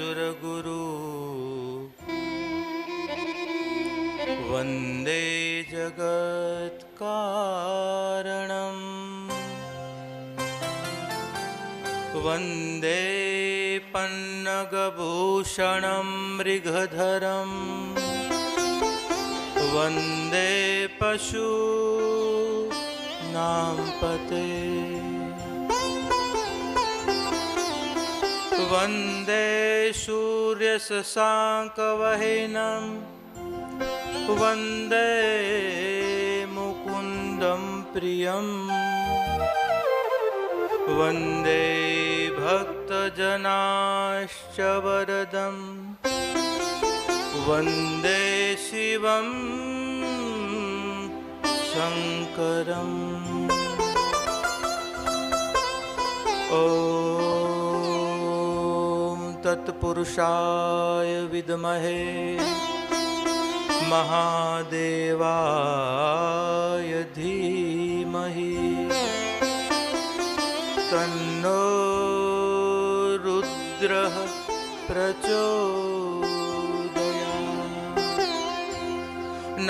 सुरगुरु वन्दे जगत्कारणम् वन्दे पन्नगभूषणं मृगधरम् वन्दे पशूनां पते वन्दे सूर्यशशाङ्कवह्निं वन्दे मुकुन्दं प्रियम् वन्दे भक्तजनाश्च वरदं वन्दे शिवं शङ्करम् ॐ तत्पुरुषाय विद्महे महादेवाय धीमहि तन्नो रुद्रः प्रचोदयात्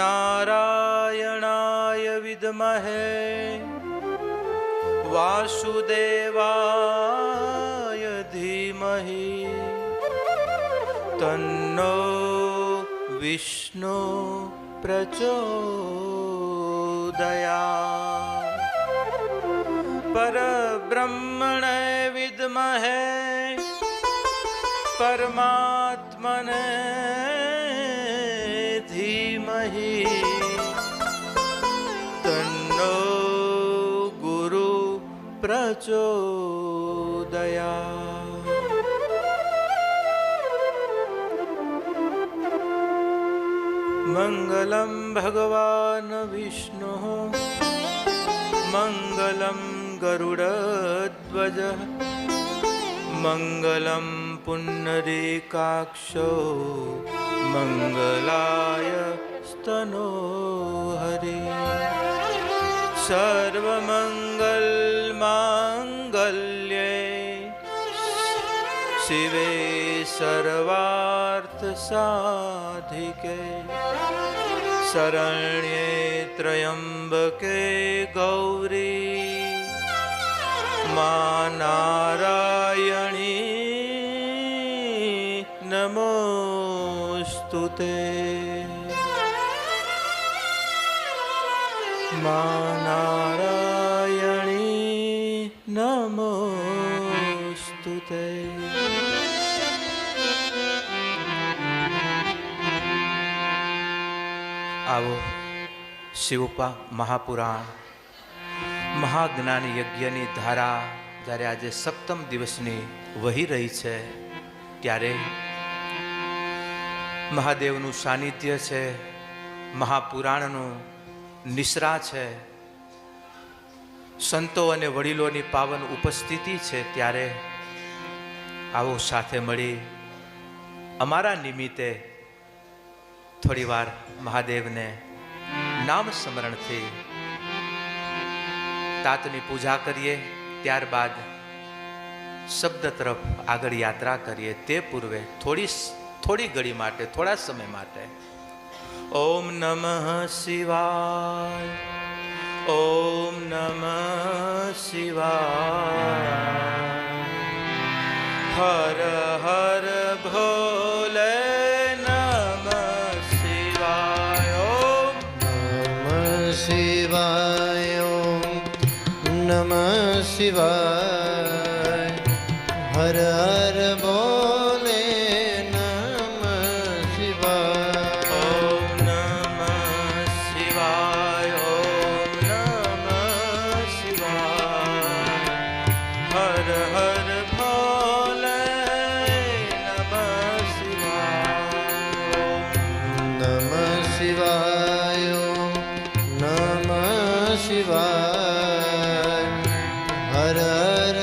नारायणाय विद्महे वासुदेवाय धीमहि तन्नो विष्णु प्रचोदयात् परब्रह्मणे विद्महे परमात्मने धीमहि तन्नो गुरु प्रचोदयात्। मंगलं भगवान् विष्णुः मंगलं गरुडध्वज मंगलं पुण्डरीकाक्षो मंगलाय स्तनोहरि सर्वमंगलमांगल्ये शिवे सर्वार्थसाधिके शरण्ये त्र्यंबके गौरी मा नारायणी नमोस्तुते मा नारायणी नमोस्तुते। आओ शिवपा महापुराण महाज्ञान यज्ञની ધારા જ્યારે આજે સપ્તમ દિવસની વહી રહી છે ત્યારે મહાદેવનું સાનિધ્ય છે, મહાપુરાણનું નિશ્રા છે, સંતો અને વડીલોની પાવન ઉપસ્થિતિ છે, ત્યારે આવો સાથે મળી અમારા નિમિત્તે થોડીવાર મહાદેવને નામ સ્મરણથી તાતની પૂજા કરીએ, ત્યારબાદ શબ્દ તરફ આગળ યાત્રા કરીએ। તે પૂર્વે થોડી ઘડી માટે, થોડા સમય માટે ઓમ નમઃ શિવાય, ઓમ નમઃ શિવાય, હર હર ભોલે નમઃ શિવાય, ઓમ નમઃ શિવાય, ઓમ નમઃ શિવાય, હર હર બોલે નમઃ શિવાય, ઓમ નમઃ શિવાય, ઓમ નમઃ શિવાય, હર હર ભોલે નમઃ શિવાય, નમઃ શિવાય, ઓમ નમઃ શિવાય, હર હર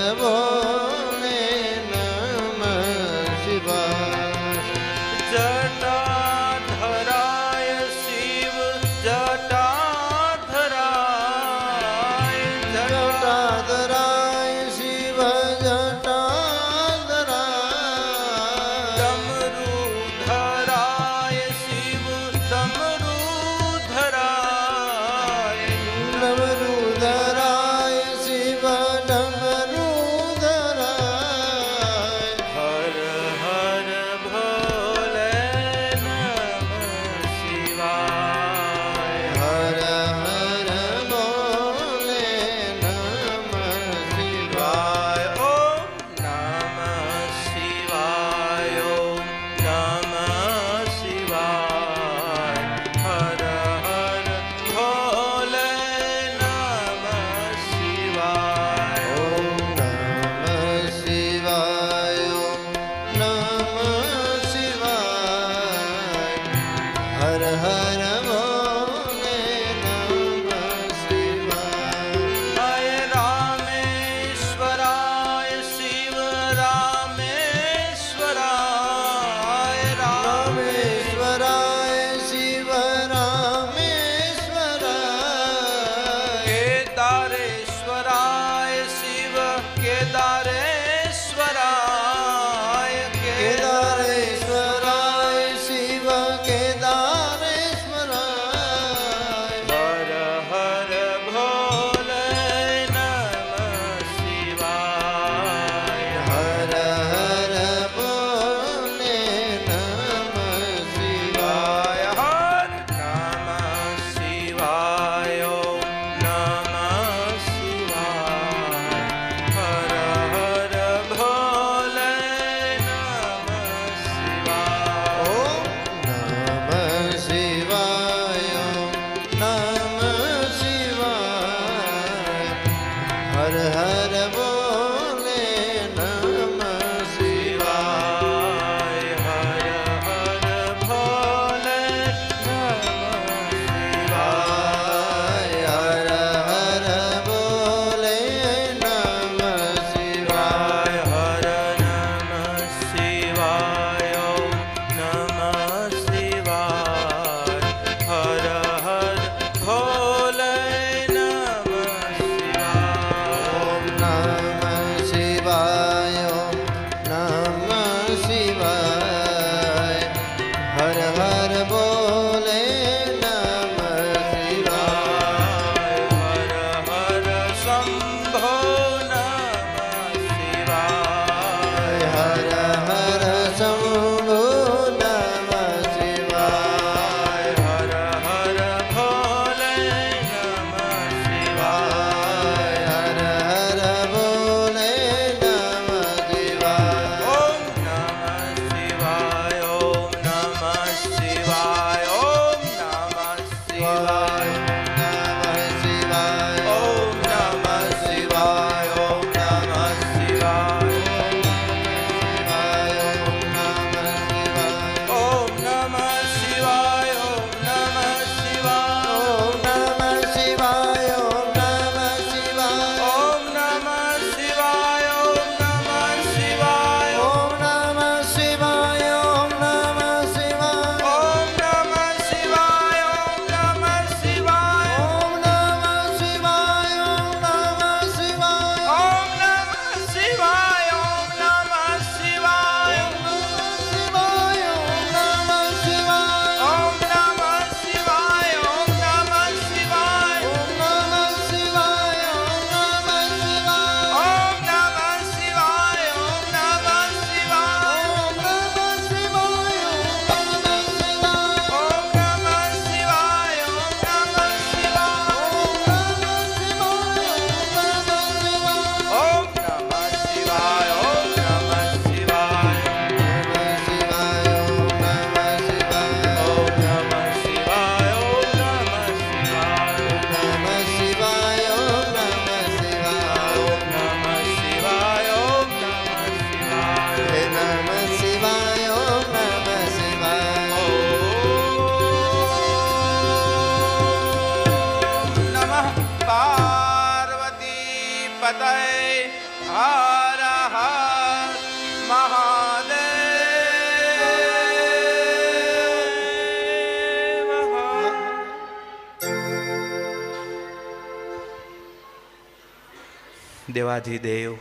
દેવાધિદેવ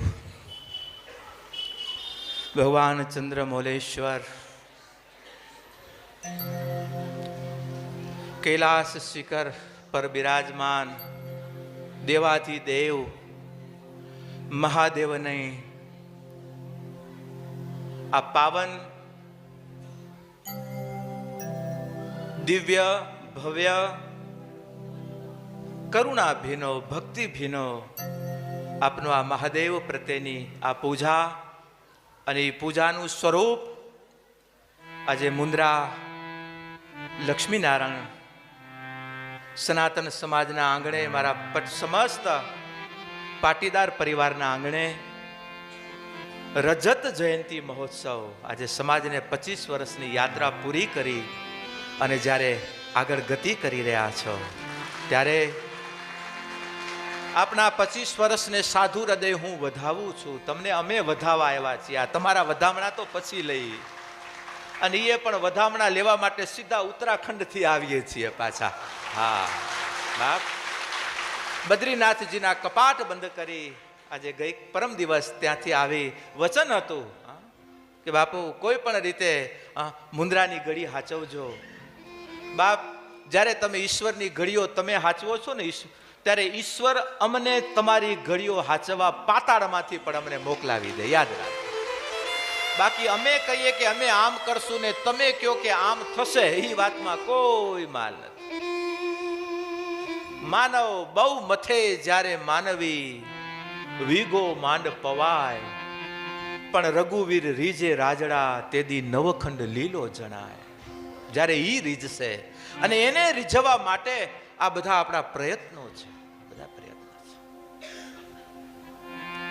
ભગવાન ચંદ્રમૌલેશ્વર કૈલાસ શિખર પર બિરાજમાન દેવાધિદેવ મહાદેવને આ પાવન દિવ્ય ભવ્ય કરુણા ભીનો ભક્તિ ભીનો આપનો આ મહાદેવ પ્રત્યેની આ પૂજા અને એ પૂજાનું સ્વરૂપ આજે મુન્દ્રા લક્ષ્મીનારાયણ સનાતન સમાજના આંગણે મારા સમસ્ત પાટીદાર પરિવારના આંગણે રજત જયંતિ મહોત્સવ આજે સમાજને 25 વર્ષની યાત્રા પૂરી કરી અને જ્યારે આગળ ગતિ કરી રહ્યા છો ત્યારે આપના 25 વર્ષને સાધુ હૃદય હું વધાવું છું. તમને અમે વધાવા આવ્યા છીએ. આ તમારા વધામણા તો પછી લઈ અને એ પણ વધામણા લેવા માટે સીધા ઉત્તરાખંડથી આવીએ છીએ પાછા. હા બાપ, બદ્રીનાથજીના કપાટ બંધ કરી આજે ગઈ પરમ દિવસ ત્યાંથી આવી વચન હતું કે બાપુ કોઈ પણ રીતે મુન્દ્રાની ઘડી હાચવજો. બાપ, જ્યારે તમે ઈશ્વરની ઘડીઓ તમે હાચવો છો ને ત્યારે ઈશ્વર અમને તમારી ઘડીઓ હાચવવા પાતાળમાંથી પણ અમને મોકલાવી દે. યાદ રાખ. બાકી અમે કહીએ કે અમે આમ કરશું ને તમે કહો કે આમ થશે, એ વાતમાં કોઈ માલ નથી. માનવ બહુ મથે જ્યારે માનવી વીગો માંડ પવાય, પણ રઘુવીર રીજે રાજડા તેદી નવખંડ લીલો જણાય. જ્યારે ઈ રીજશે અને એને રીઝવવા માટે આ બધા આપણા પ્રયત્નો છે. બધા પ્રયત્નો છે.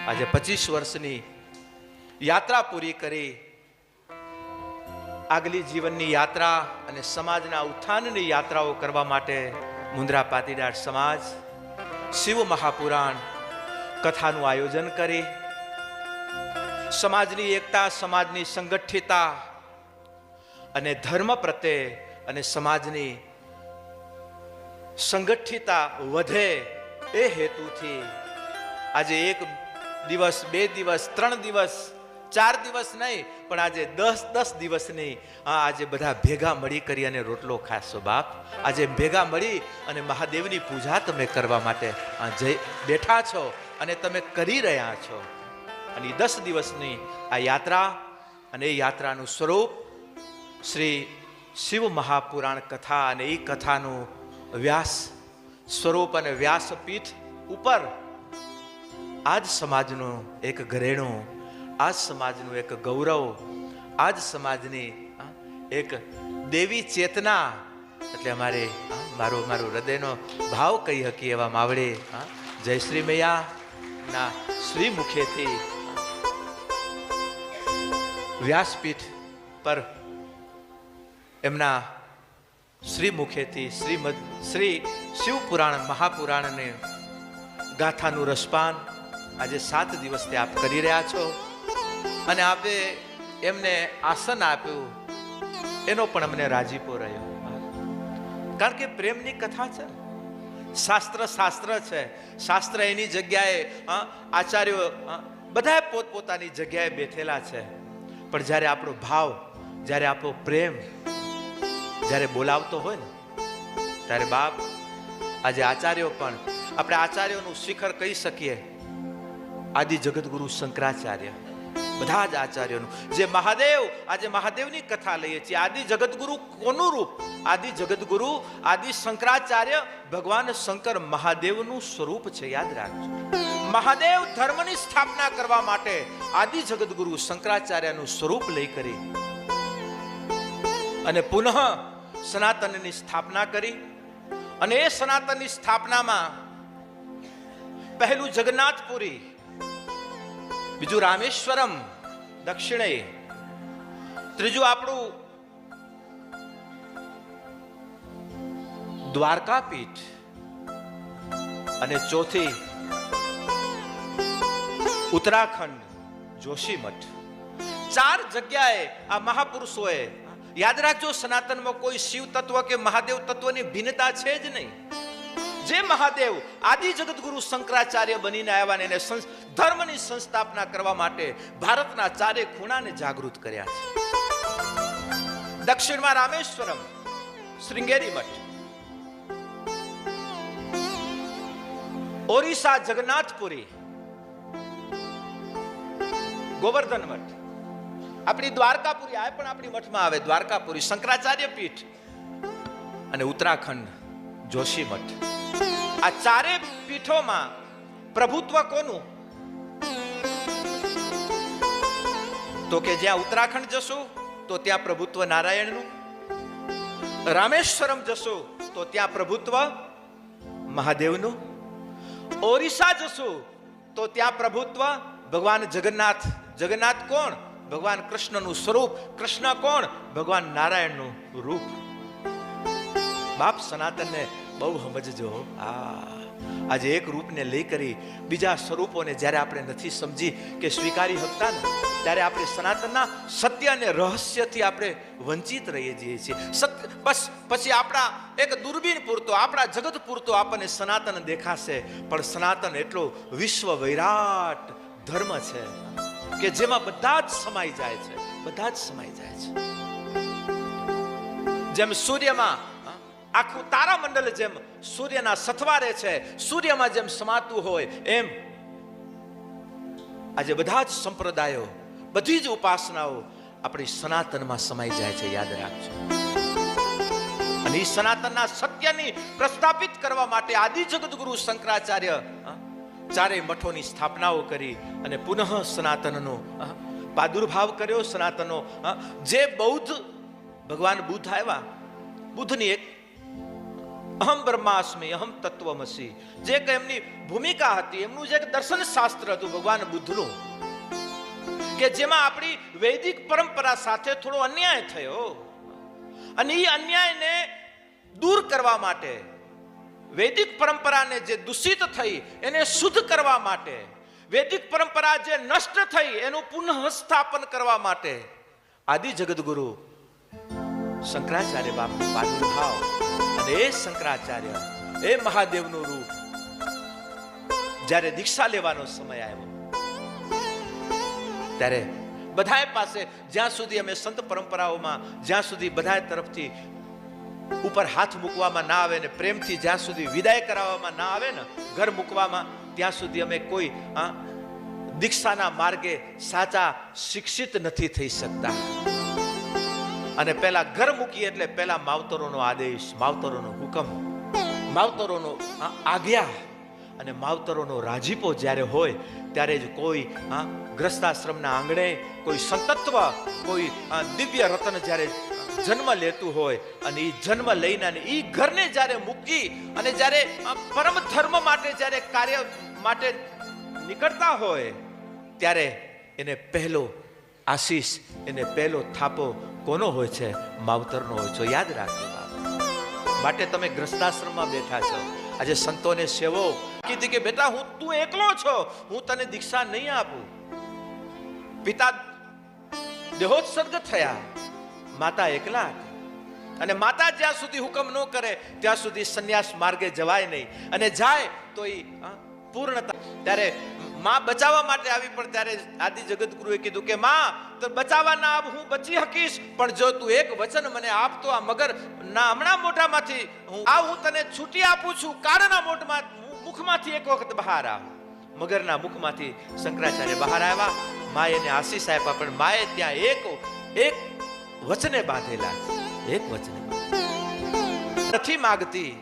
આજે 25 વર્ષની યાત્રા પૂરી કરી આગલી જીવનની યાત્રા અને સમાજના ઉત્થાનની યાત્રાઓ કરવા માટે મુન્દ્રા પાટીદાર સમાજ શિવ મહાપુરાણ કથાનું આયોજન કરી સમાજની એકતા, સમાજની સંગઠિતતા અને ધર્મ પ્રત્યે અને સમાજની સંગઠિતતા વધે એ હેતુથી આજે 1 દિવસ 2 દિવસ 3 દિવસ 4 દિવસ નહીં પણ આજે 10 દિવસની આજે બધા ભેગા મળી કરી અને રોટલો ખાશો. બાપ, આજે ભેગા મળી અને મહાદેવની પૂજા તમે કરવા માટે બેઠા છો અને તમે કરી રહ્યા છો. અને 10 દિવસની આ યાત્રા અને એ યાત્રાનું સ્વરૂપ શ્રી શિવ મહાપુરાણ કથા અને એ કથાનું વ્યાસ સ્વરૂપ અને વ્યાસપીઠ ઉપર આજ સમાજનું એક ઘરેણું, આજ સમાજનું એક ગૌરવ, આજ સમાજની એક દેવી ચેતના એટલે અમારે મારો હૃદયનો ભાવ કહી હકી એવા માવડે જયશ્રી મૈયાના શ્રી મુખેથી વ્યાસપીઠ પર એમના શ્રી મુખેથી શ્રી શિવપુરાણ મહાપુરાણને ગાથાનું રસપાન આજે 7 દિવસથી આપ કરી રહ્યા છો અને આપે એમને આસન આપ્યું એનો પણ અમને રાજીપો રહ્યો. કારણ કે પ્રેમની કથા છે. શાસ્ત્ર છે. શાસ્ત્ર એની જગ્યાએ આચાર્યો બધા પોતપોતાની જગ્યાએ બેઠેલા છે. પણ જ્યારે આપણો ભાવ, જ્યારે આપણો પ્રેમ જ્યારે બોલાવતો હોય ને ત્યારે બાપ આજે આચાર્યો પણ આપણે આચાર્યોનું શિખર કહી શકીએ. આદિ જગતગુરુ શંકરાચાર્ય, બધા જ આચાર્યોનું જે મહાદેવ, આજે મહાદેવની કથા લઈએ છીએ. આદિ જગતગુરુ કોનું રૂપ? આદિ જગતગુરુ આદિ શંકરાચાર્ય ભગવાન શંકર મહાદેવનું સ્વરૂપ છે. યાદ રાખજો. મહાદેવ ધર્મની સ્થાપના કરવા માટે આદિ જગતગુરુ શંકરાચાર્યનું સ્વરૂપ લઈ કરી અને પુનઃ સનાતનની સ્થાપના કરી. અને એ સનાતનની સ્થાપનામાં પહેલું જગન્નાથપુરી, બીજું રામેશ્વરમ દક્ષિણે, ત્રીજું આપણું દ્વારકાપીઠ અને ચોથી ઉત્તરાખંડ જોશીમઠ. 4 જગ્યાએ આ મહાપુરુષોએ, યાદ રાખજો સનાતનમાં કોઈ શિવ તત્વ કે મહાદેવ તત્વની ભિન્નતા છે જ નહીં. જે મહાદેવ આદિ જગતગુરુ શંકરાચાર્ય બનીને આવ્યા ને એને ધર્મની સંસ્થાપના કરવા માટે ભારતના ચારે ખૂણાને જાગૃત કર્યા છે. દક્ષિણમાં રામેશ્વરમ, શ્રીંગેરી મઠ, ઓરિસ્સા જગન્નાથપુરી, ગોવર્ધન મઠ, આપણી દ્વારકાપુરી આ પણ આપણી મઠમાં આવે, દ્વારકાપુરી શંકરાચાર્ય પીઠ, અને ઉત્તરાખંડ જોશી મઠ. આ ચારે પીઠોમાં પ્રભુત્વ કોનું? તો કે જ્યાં ઉત્તરાખંડ જશો તો ત્યાં પ્રભુત્વ નારાયણનું, રામેશ્વરમ જશો તો ત્યાં પ્રભુત્વ મહાદેવનું, ઓરિસ્સા જશો તો ત્યાં પ્રભુત્વ ભગવાન જગન્નાથ. જગન્નાથ કોણ? ભગવાન કૃષ્ણનું સ્વરૂપ. કૃષ્ણ કોણ? ભગવાન નારાયણનું રૂપ. બાપ સનાતનને બહુ સમજજો. આજે એક રૂપને લઈ કરી બીજા સ્વરૂપોને જ્યારે આપણે નથી સમજી કે સ્વીકારી શકતા ને, ત્યારે આપણે સનાતનના સત્ય અને રહસ્યથી આપણે વંચિત રહીએ છીએ. બસ પછી આપણા એક દૂરબીન પૂરતો, આપણા જગત પૂરતો આપણને સનાતન દેખાશે, પણ સનાતન એટલો વિશ્વ વૈરાટ ધર્મ છે કે જેમાં બધા જ સમાઈ જાય છે, બધા જ સમાઈ જાય છે. જેમ સૂર્યમાં આખું તારામંડળ જેમ સૂર્યના સથવારે છે, સૂર્યમાં જેમ સમાતું હોય, એમ આજે બધા જ સંપ્રદાયો, બધી જ ઉપાસનાઓ આપણી સનાતનમાં સમાઈ જાય છે. યાદ રાખજો. અને એ સનાતનના સત્યની પ્રસ્થાપિત કરવા માટે આદિ જગતગુરુ શંકરાચાર્ય ચારેય મઠોની સ્થાપનાઓ કરી અને પુનઃ સનાતનનો પ્રાદુર્ભાવ કર્યો. સનાતનનો જે બૌદ્ધ ભગવાન બુદ્ધ આવ્યા, બુદ્ધની એક અહમ બ્રહ્માસ્મિ અહમ તત્વમસી જે કે એમની ભૂમિકા હતી, એમનું જે દર્શન શાસ્ત્ર હતું ભગવાન બુદ્ધનું, કે જેમાં આપણી વૈદિક પરંપરા સાથે થોડો અન્યાય થયો, અને એ અન્યાયને દૂર કરવા માટે, વૈદિક પરંપરાને જે દૂષિત થઈ એને શુદ્ધ કરવા માટે, વૈદિક પરંપરા જે નષ્ટ થઈ એનું પુનઃ સ્થાપન કરવા માટે આદિ જગતગુરુ શંકરાચાર્ય બાપનો પ્રાદુર્ભાવ. અને એ શંકરાચાર્ય, એ મહાદેવનું રૂપ જ્યારે દીક્ષા લેવાનો સમય આવ્યો, ત્યારે બધા પાસે, જ્યાં સુધી અમે સંત પરંપરાઓમાં, જ્યાં સુધી બધા તરફથી ઉપર હાથ મૂકવામાં ના આવે ને પ્રેમથી જ્યાં સુધી વિદાય કરાવવામાં ના આવે ને, ઘર મૂકવામાં, ત્યાં સુધી અમે કોઈ દીક્ષાના માર્ગે સાચા શિક્ષિત નથી થઈ શકતા. અને પહેલા ઘર મૂકીએ એટલે પહેલા માવતરોનો આદેશ, માવતરોનો હુકમ, માવતરોનો આજ્ઞા અને માવતરોનો રાજીપો જ્યારે હોય ત્યારે જ કોઈ ગ્રસ્તાશ્રમના આંગણે કોઈ સંતત્વ, કોઈ દિવ્ય રત્ન જ્યારે જન્મ લેતું હોય, અને એ જન્મ લઈને એ ઘરને જ્યારે મૂકી અને જ્યારે પરમ ધર્મ માટે જ્યારે કાર્ય માટે નીકળતા હોય, ત્યારે એને પહેલો આશીષ, એને પહેલો થાપો કોનો હોય છે? માવતરનો હોય છે. યાદ રાખજો. માટે તમે ગ્રસ્તાશ્રમમાં બેઠા છો, આજે સંતોને સેવો કીધી કે બેટા તું એકલો છો, હું તને દીક્ષા નહીં આપું. પિતા દેહોત્સર્ગ થયા, માતા એકલા, અને માતા જ્યાં સુધી હુકમ ન કરે ત્યાં સુધી સંન્યાસ માર્ગે જવાય નહીં, અને જાય તો એ પૂર્ણતા. ત્યારે માં બચાવવા માટે આવી, પણ ત્યારે આદિ જગતગુરુએ કીધું કે માં તો બચાવવા ના આપ, હું બચી શકીશ, પણ જો તું એક વચન મને આપતો આ મગર ના હમણાં મોઢામાંથી હું તને છૂટી આપું છું, કાળના મુખમાંથી એક વખત બહાર આવ. મગરના મુખમાંથી શંકરાચાર્ય બહાર આવ્યા, માએ એને આશીષ આપ્યા, પણ માએ ત્યાં એક વચને બાંધેલા, એક વચને નથી માગતી,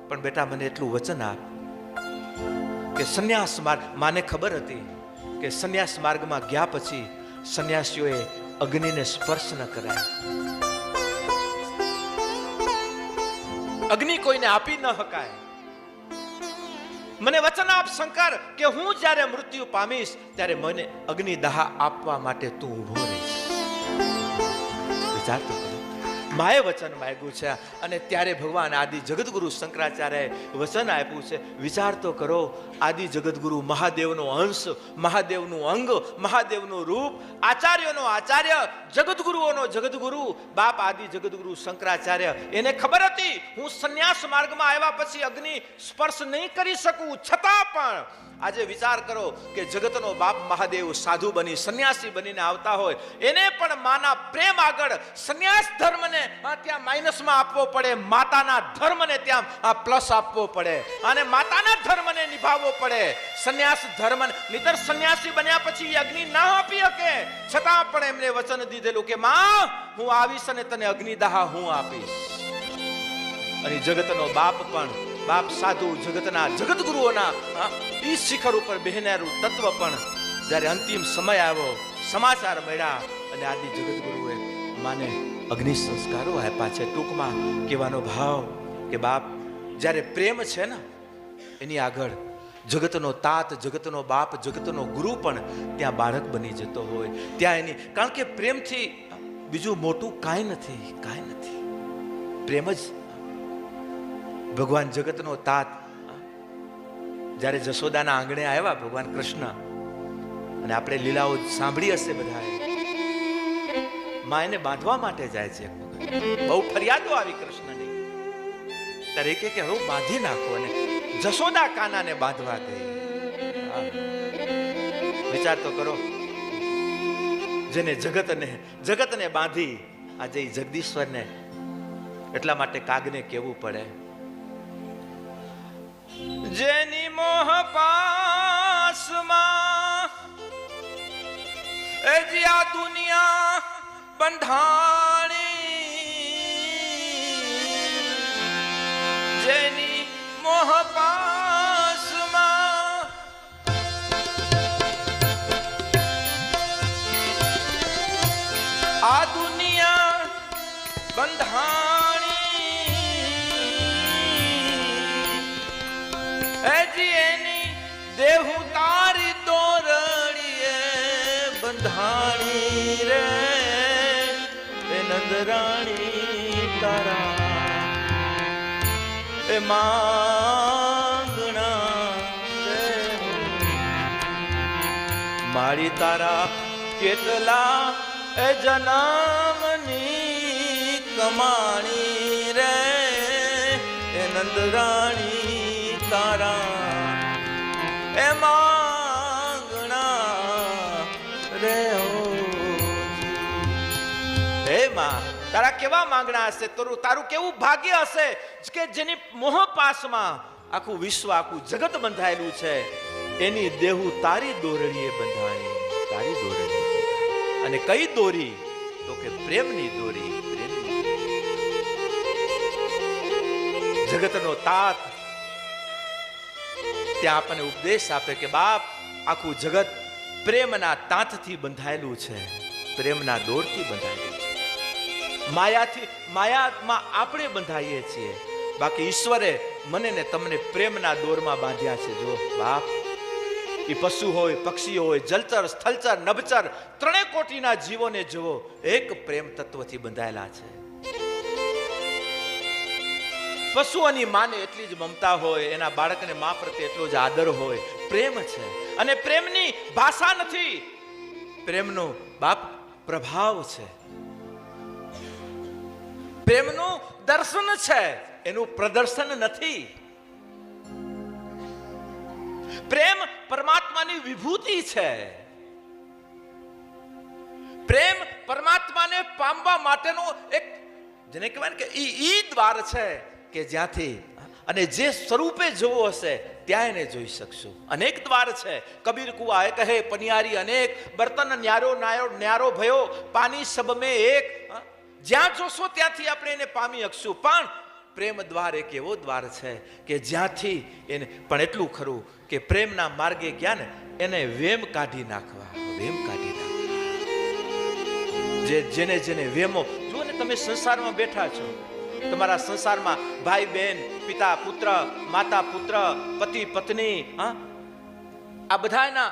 પણ બેટા મને એટલું વચન આપ કે સંન્યાસ માર્ગ, માને ખબર હતી કે સંન્યાસ માર્ગમાં ગયા પછી સંન્યાસીઓએ અગ્નિને સ્પર્શ ન કરાય, અગ્નિ કોઈને આપી ન શકાય. મને વચન આપ શંકર કે હું જ્યારે મૃત્યુ પામીશ ત્યારે મને અગ્નિ દાહ આપવા માટે તું ઊભો રહીશ. વિચાર તો કરો, માએ વચન માંગ્યું છે, અને ત્યારે ભગવાન આદિ જગતગુરુ શંકરાચાર્યએ વચન આપ્યું છે. વિચાર તો કરો, આદિ જગતગુરુ, મહાદેવનો અંશ, મહાદેવનું અંગ, મહાદેવનું રૂપ, આચાર્યોનો આચાર્ય, જગતગુરુઓનો જગતગુરુ બાપ આદિ જગતગુરુ શંકરાચાર્ય. એને ખબર હતી હું સંન્યાસ માર્ગમાં આવ્યા પછી અગ્નિ સ્પર્શ નહીં કરી શકું, છતાં પણ આજે વિચાર કરો કે જગતનો બાપ મહાદેવ સાધુ બની સંન્યાસી બનીને આવતા હોય, એને પણ માના પ્રેમ આગળ સંન્યાસ ધર્મને ત્યાં માઇનસમાં આપવો પડે, માતાના ધર્મને ત્યાં પ્લસ આપવો પડે, અને માતાના ધર્મને નિભાવવો પડે. સંન્યાસ ધર્મ નિતર સંન્યાસી બન્યા પછી અગ્નિ ના આપી શકે, છતાં પણ એમને વચન દીધેલું કે માં હું આવીશ અને તને અગ્નિદાહ હું આપીશ. અને જગતનો બાપ પણ બાપ સાધુ જગતના જગતગુરુઓના ઈ શિખર ઉપર બેહનારું તત્વ પણ જ્યારે અંતિમ સમય આવ્યો, સમાચાર મળ્યા અને આદિ જગતગુરુએ માને અગ્નિ સંસ્કારો આપ્યા છે. ટૂંકમાં કહેવાનો ભાવ કે બાપ જ્યારે પ્રેમ છે ને એની આગળ જગતનો તાત, જગતનો બાપ, જગતનો ગુરુ પણ ત્યાં બાળક બની જતો હોય. ત્યાં એની કારણ કે પ્રેમથી બીજું મોટું કાંઈ નથી, કાંઈ નથી. પ્રેમ જ ભગવાન જગતનો તાત જ્યારે જશોદાના આંગણે આવ્યા ભગવાન કૃષ્ણ, અને આપણે લીલાઓ સાંભળી હશે બધાએ, માં એને બાંધવા માટે જાય છે. બહુ ફરિયાદો આવી કૃષ્ણની, ત્યારે કે હવે બાંધી નાખો, અને જશોદા કાનાને બાંધવા દે. વિચાર તો કરો, જેને જગતને બાંધી આજે જગદીશ્વરને, એટલા માટે કાગને કેવું પડે, જેની મોહ પાસમાં એ જે આ દુનિયા બંધાણી, જેની મોહ પાસમાં આ દુનિયા બંધાણી, એની દેહુ તારી દોરડીએ બંધાણી રે, એ નંદરાણી તારા એ માંગણા રે, મારી તારા કેટલા એ જન્મની કમાણી રે, એ નંદરાણી તારા એ માંગણા રે. હે માં, તારા કેવા માંગણા હશે, તારું કેવું ભાગ્ય હશે કે જેની મોહ પાસમાં આખું વિશ્વ, આખું જગત બંધાયેલું છે, એની દેહુ તારી દોરડીએ બંધાણી, તારી દોરડી. અને કઈ દોરી? તો કે પ્રેમની દોરી. જગતનો તાત ત્યાં આપણને ઉપદેશ આપે કે બાપ આખું જગત પ્રેમના તાંતથી બંધાયેલું છે, પ્રેમના દોરથી બંધાયેલું છે. માયામાં આપણે બંધાઈએ છીએ, બાકી ઈશ્વરે મને ને તમને પ્રેમના દોરમાં બાંધ્યા છે. જો બાપ, એ પશુ હોય, પક્ષી હોય, જલચર, સ્થલચર, નભચર, ત્રણેય કોટીના જીવોને જુઓ, એક પ્રેમ તત્વથી બંધાયેલા છે. પશુઓની માને એટલી જ મમતા હોય, એના બાળકને મા પ્રત્યે એટલો જ આદર હોય. પ્રેમ છે, અને પ્રેમની ભાષા નથી, પ્રેમનો બાપ પ્રભાવ છે, પ્રેમનું દર્શન છે, એનું પ્રદર્શન નથી. પ્રેમ પરમાત્માની વિભૂતિ છે. પ્રેમ પરમાત્માને પામવા માટેનો એક, જેને કહેવાય ને કે ઈ દ્વાર છે કે જ્યાંથી અને જે સ્વરૂપે જોવો હશે ત્યાં એને જોઈ શકશું. અનેક દ્વાર છે. કબીર કુઆ એક કહે પનિયારી અનેક, બર્તન ન્યારો ન્યારો ભયો, પાણી સબ મેં એક. જ્યાં જોશો ત્યાંથી આપણે એને પામી શકશું. પણ પ્રેમ દ્વાર એક એવો દ્વાર છે કે જ્યાંથી એને, પણ એટલું ખરું કે પ્રેમના માર્ગે ગયા ને એને વેમ કાઢી નાખવા, વેમ કાઢી નાખવા. જેને વેમો, જુઓ ને તમે સંસારમાં બેઠા છો, તમારા સંસારમાં ભાઈ બહેન, પિતા પુત્ર, માતા પુત્ર, પતિ પત્ની, આ બધાના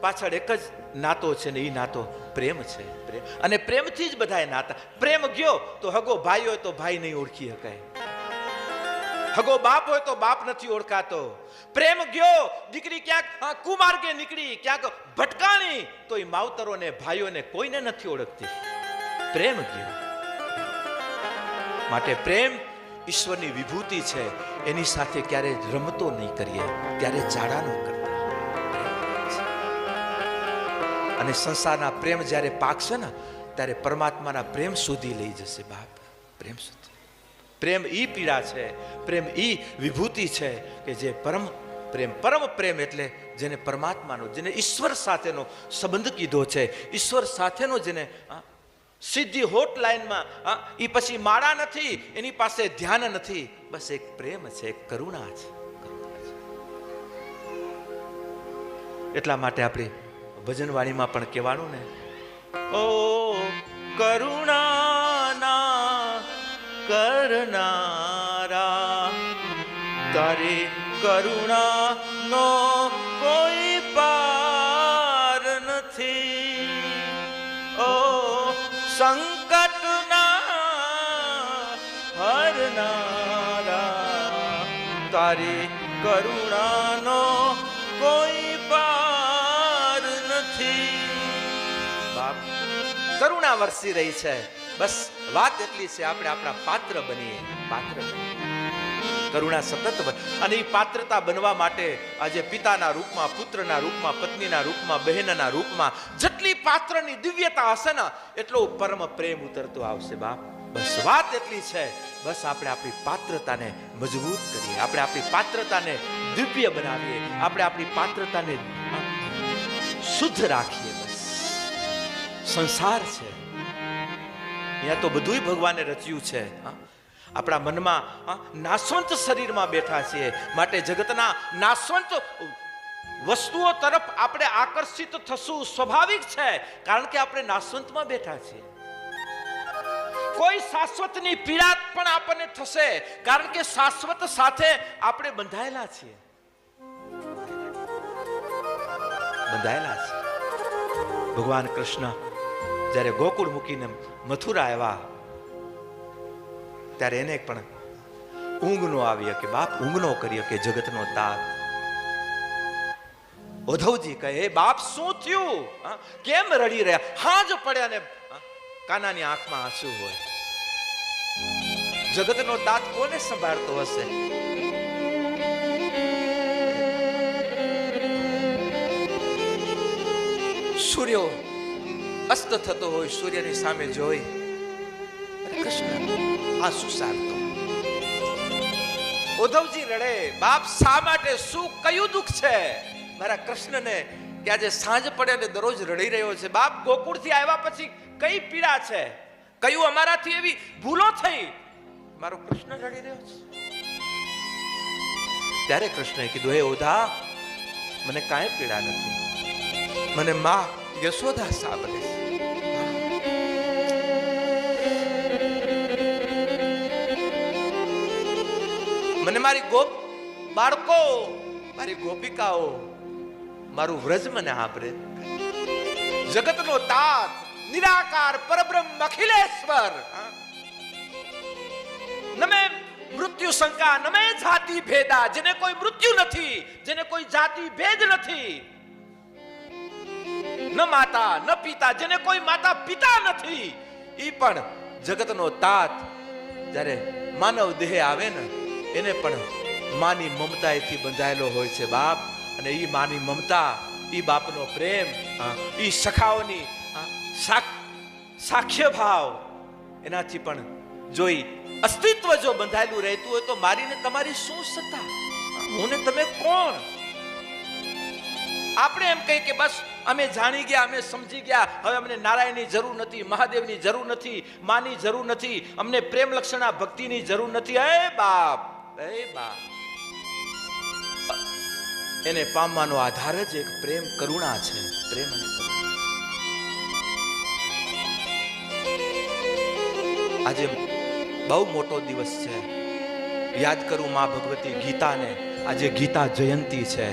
પાછળ એક જ નાતો છે ને, એ નાતો પ્રેમ છે. પ્રેમ, અને પ્રેમથી જ બધાએ નાતા. પ્રેમ ગયો તો હગો ભાઈ હોય તો ભાઈ નહીં ઓળખી શકાય, હગો બાપ હોય તો બાપ નથી ઓળખાતો. પ્રેમ ગયો, દીકરી ક્યાંક કુમાર્ગે નીકળી, ક્યાંક ભટકાણી, તો એ માવતરોને ભાઈઓને કોઈને નથી ઓળખતી. પ્રેમ ગયો. માટે પ્રેમ ઈશ્વરની વિભૂતિ છે, એની સાથે ક્યારે રમતો નહીં કરીએ, ત્યારે ઝાડા ન કરતા. અને સંસારના પ્રેમ જ્યારે પાકશે ને ત્યારે પરમાત્માના પ્રેમ સુધી લઈ જશે બાપ. પ્રેમ સુધી. પ્રેમ ઈ પીડા છે, પ્રેમ ઈ વિભૂતિ છે કે જે પરમ પ્રેમ એટલે જેને પરમાત્માનો, જેને ઈશ્વર સાથેનો સંબંધ કીધો છે, ઈશ્વર સાથેનો જેને સીધી હોટ લાઈનમાં, એ પછી માળા નથી, એની પાસે ધ્યાન નથી, બસ એક પ્રેમ છે, એક કરુણા છે. એટલા માટે આપણી ભજનવાણીમાં પણ કહેવાનું ને, ઓ કરુણાના કરનારા, તારી કરુણાનો કોઈ પાર નથી. ઓ સંકટના હરનારા, તારી કરુણાનો કોઈ પાર નથી. બાપ કરુણા વરસી રહી છે, બસ વાત એટલી છે આપણે આપણા પાત્ર બનીએ. પાત્ર કરુણા સતત અને એ પાત્રતા બનવા માટે આજે પિતાના રૂપમાં, પુત્રના રૂપમાં, પત્નીના રૂપમાં, બહેનના રૂપમાં જેટલી પાત્રની દિવ્યતા હશે ને એટલો પરમ પ્રેમ ઉતરતો આવશે બાપ. બસ વાત એટલી છે, બસ આપણે આપણી પાત્રતાને મજબૂત કરીએ, આપણે આપણી પાત્રતાને દિવ્ય બનાવીએ, આપણે આપણી પાત્રતાને શુદ્ધ રાખીએ. બસ સંસાર છે, અહીંયા તો બધું ભગવાને રચ્યું છે. આપણા મનમાં નાશવંત શરીરમાં બેઠા છીએ, માટે જગતના નાશવંત વસ્તુઓ તરફ આપણે આકર્ષિત થશું સ્વાભાવિક છે, કારણ કે આપણે નાશવંતમાં બેઠા છીએ. કોઈ શાશ્વતની પીડા પણ આપણને થશે, કારણ કે શાશ્વત સાથે આપણે બંધાયેલા છીએ. બંધાયેલા છે. ભગવાન કૃષ્ણ જ્યારે ગોકુળ મૂકીને મથુરા આવ્યા ત્યારે એને પણ ઊંઘ નો આવી કે બાપ, ઊંઘ નો કરી કે જગતનો તાત. ઉદ્ધવજી કહે, હે બાપ શું થયું, કેમ રડી રહ્યા? હાજ પડ્યા ને કાનાની આંખમાં આંસુ હોય. જગતનો તાત કોને સંભાળતો હશે? સૂર્યો અસ્ત થતો હોય, સૂર્યની સામે જોઈ કૃષ્ણ આંસુ સારતો. ઉદ્ધવજી રડે, બાપ શા માટે, શું કયું દુઃખ છે મારા કૃષ્ણને કે આજે સાંજ પડે ને દરરોજ રડી રહ્યો છે? બાપ ગોકુળથી આવ્યા પછી કઈ પીડા છે, કયું અમારાથી એવી ભૂલો થઈ, મારો કૃષ્ણ રડી રહ્યો છે? ત્યારે કૃષ્ણએ કીધું, હે ઉદ્ધા, મને કાંઈ પીડા નથી, મને માં યશોદા સાંભળે છે. મને મારી બાળકો, મારી ગોપિકાઓ, મારું વ્રજ મને સાંભળે. જગતનો તાત, નિરાકાર પરબ્રહ્મ અખિલેશ્વર, નમે મૃત્યુ શંકા નમે જાતિ ભેદા, જેને કોઈ મૃત્યુ નથી, જેને કોઈ જાતિ ભેદ નથી, ન માતા ન પિતા, જેને કોઈ માતા પિતા નથી, ઈ પણ જગતનો તાત જ્યારે માનવ દેહ આવે ને એને પણ માની મમતાથી બંધાયેલો હોય છે બાપ. અને ઈ માની મમતા, ઈ બાપનો પ્રેમ, ઈ સખાઓની સાક્ષ્ય ભાવ, એનાથી પણ જોઈ અસ્તિત્વ જો બંધાયેલું રહેતું હોય તો મારીને તમારી શું સત્તા, હું ને તમે કોણ? આપણે એમ કહીએ કે બસ અમે જાણી ગયા, અમે સમજી ગયા, હવે અમને નારાયણની જરૂર નથી, મહાદેવની જરૂર નથી, માની જરૂર નથી, અમને પ્રેમ લક્ષણા ભક્તિની જરૂર નથી. હે બાપ, હે બાપ, એને પામવાનો આધાર જ એક પ્રેમ કરુણા છે. પ્રેમ અને કરુણા. આજે બહુ મોટો દિવસ છે. યાદ કરું માં ભગવતી ગીતાને. આજે ગીતા જયંતી છે.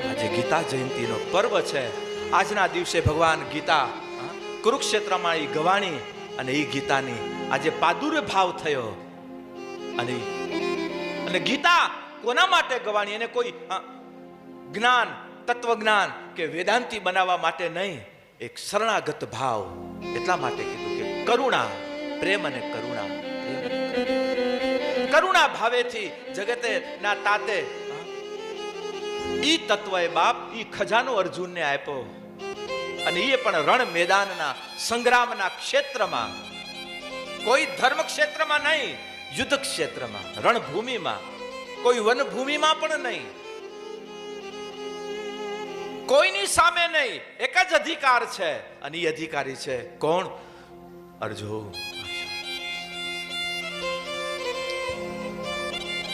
આજે ગીતા જયંતીનો પર્વ છે. આજના દિવસે ભગવાન ગીતા કુરુક્ષેત્રમાં એ ગવાણી અને એ ગીતાની આજે પ્રાદુર્ભાવ થયો. અને ગીતા કોના માટે ગવાણી? એને કોઈ જ્ઞાન, તત્વજ્ઞાન કે વેદાંતી બનાવવા માટે નહીં, એક શરણાગત ભાવ. એટલા માટે કીધું કે કરુણા, પ્રેમ અને કરુણા. કરુણા ભાવેથી જગતે ના તાતે ઈ તત્વએ બાપ ઈ ખજાનો અર્જુનને આપ્યો. અને એ પણ રણ મેદાનના સંગ્રામના ક્ષેત્રમાં, કોઈ ધર્મ ક્ષેત્રમાં નહીં, યુદ્ધ ક્ષેત્રમાં, રણભૂમિમાં, કોઈ વનભૂમિમાં પણ નહીં, કોઈની સામે નહીં. એક જ અધિકાર છે અને એ અધિકારી છે કોણ? અર્જુન.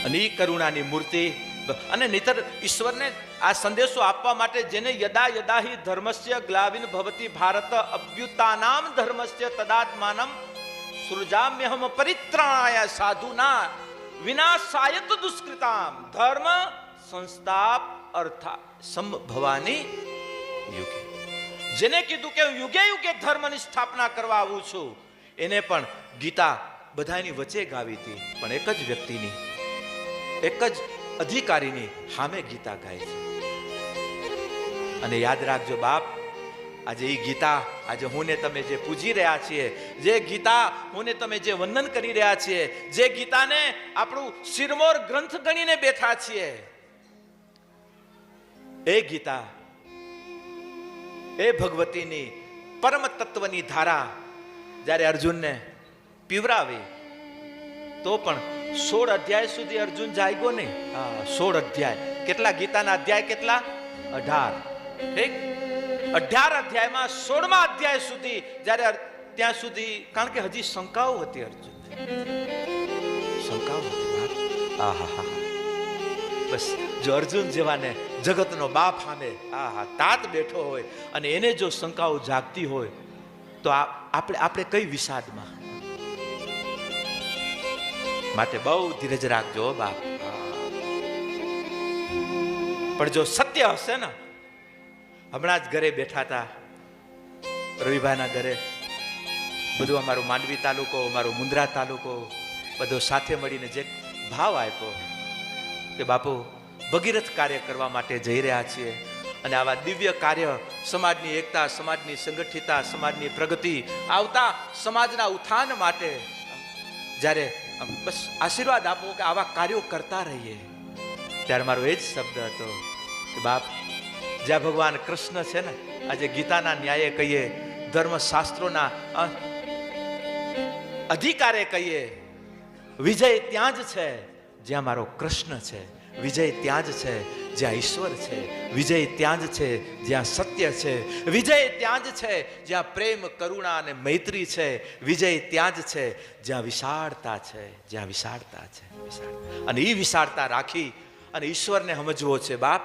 અને એ કરુણાની મૂર્તિ. અને નહીતર ઈશ્વરને આ સંદેશો આપવા માટે જેને યદા યદા હિ ધર્મસ્ય ગ્લાવિન ભવતી ભારત અભ્યુતાનામ ધર્મસ્ય તદાત્માનમ સૃજામ્યહમ પરિત્રાણાય સાધુના વિનાશાય તુ દુષ્કૃતામ ધર્મ સંસ્થાપ અર્થા સંભવાની યુગે. જેને કીધું કે હું યુગે યુગે ધર્મની સ્થાપના કરવા આવું છું, એને પણ ગીતા બધાની વચ્ચે ગાવી હતી, પણ એક જ વ્યક્તિની, એક જ અધિકારીની સામે ગીતા ગાય છે. અને યાદ રાખજો બાપ, આજે એ ગીતા, આજે હું ને તમે જે પૂજી રહ્યા છીએ, જે ગીતા હું ને તમે જે વંદન કરી રહ્યા છીએ, જે ગીતાને આપણું શિરમોર ગ્રંથ ગણીને બેઠા છીએ, એ ગીતા, એ ભગવતીની પરમ તત્વની ધારા જ્યારે અર્જુનને પીવરાવી તો પણ 16 અધ્યાય સુધી અર્જુન જાગ્યો નહીં. 16 અધ્યાય. કેટલા ગીતાના અધ્યાય? કેટલા? 18. ઠીક, 18 અધ્યાયમાં 16મા અધ્યાય સુધી જ્યારે ત્યાં સુધી, કારણ કે હજી શંકાઓ હતી અર્જુન, શંકાઓ હતી. આહા, બસ જો અર્જુન જેવાને જગતનો બાપ સામે તાત બેઠો હોય અને એને જો શંકાઓ જાગતી હોય તો આપણે કઈ વિષાદમાં. માટે બહુ ધીરજ રાખજો બાપ. પણ જો સત્ય હશે ને, હમણાં જ ઘરે બેઠા હતા, રવિભાઈના ઘરે, બધું અમારું માંડવી તાલુકો, અમારો મુન્દ્રા તાલુકો બધો સાથે મળીને જે ભાવ આપ્યો કે બાપુ ભગીરથ કાર્ય કરવા માટે જઈ રહ્યા છીએ, અને આવા દિવ્ય કાર્ય, સમાજની એકતા, સમાજની સંગઠિતતા, સમાજની પ્રગતિ, આવતા સમાજના ઉત્થાન માટે જ્યારે બસ આશીર્વાદ આપો કે આવા કાર્યો કરતા રહીએ. ત્યારે મારો એ જ શબ્દ હતો કે બાપ, જ્યાં ભગવાન કૃષ્ણ છે ને, આજે ગીતાના ન્યાયે કહીએ, ધર્મશાસ્ત્રોના અધિકારે કહીએ, વિજય ત્યાં જ છે જ્યાં મારો કૃષ્ણ છે, વિજય ત્યાં જ છે જ્યાં ઈશ્વર છે, વિજય ત્યાં જ છે જ્યાં સત્ય છે, વિજય ત્યાં જ છે જ્યાં પ્રેમ, કરુણા અને મૈત્રી છે, વિજય ત્યાં જ છે જ્યાં વિશાળતા છે, જ્યાં વિશાળતા છે. અને એ વિશાળતા રાખી અને ઈશ્વરને સમજવો છે બાપ.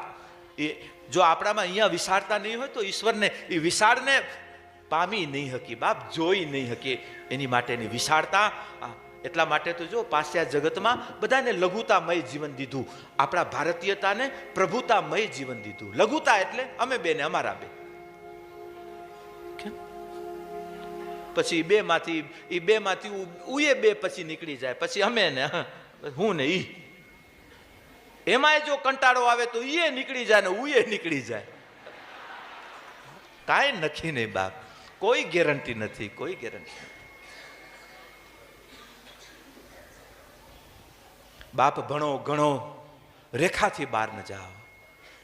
એ જો આપણામાં અહીંયા વિશાળતા નહીં હોય તો ઈશ્વરને, એ વિશાળને પામી નહીં હકી બાપ, જોઈ નહીં હકી. એની માટેની વિશાળતા. એટલા માટે તો જો પાશ્ચાત્ય જગતમાં બધાને લઘુતામય જીવન દીધું, આપણા ભારતીયતાને પ્રભુતામય જીવન દીધું. લઘુતા એટલે અમે બે ને અમારા બે. પછી બે માંથી ઉએ બે પછી નીકળી જાય, પછી અમે ને હું ને ઈ. એમાંય જો કંટાળો આવે તો ઈએ નીકળી જાય ને ઉએ નીકળી જાય. કાંઈ નક્કી નહીં બાપ, કોઈ ગેરંટી નથી, કોઈ ગેરંટી. બાપ ભણો ગણો, રેખાથી બહાર ન જાઓ.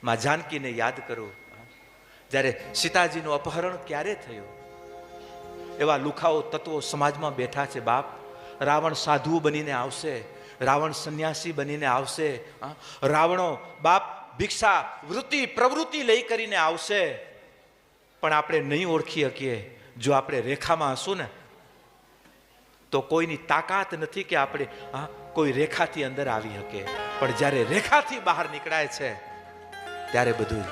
માં જાનકીને યાદ કરો, જ્યારે સીતાજીનું અપહરણ ક્યારે થયું, એવા લુખાઓ તત્વો સમાજમાં બેઠા છે બાપ. રાવણ સાધુ બનીને આવશે, રાવણ સંન્યાસી બનીને આવશે, રાવણો બાપ ભિક્ષા વૃત્તિ પ્રવૃત્તિ લઈ કરીને આવશે, પણ આપણે નહીં ઓળખી શકીએ. જો આપણે રેખામાં હશું ને તો કોઈની તાકાત નથી કે આપણે કોઈ રેખાથી અંદર આવી શકે. પણ જ્યારે રેખાથી બહાર નીકળાય છે ત્યારે બધું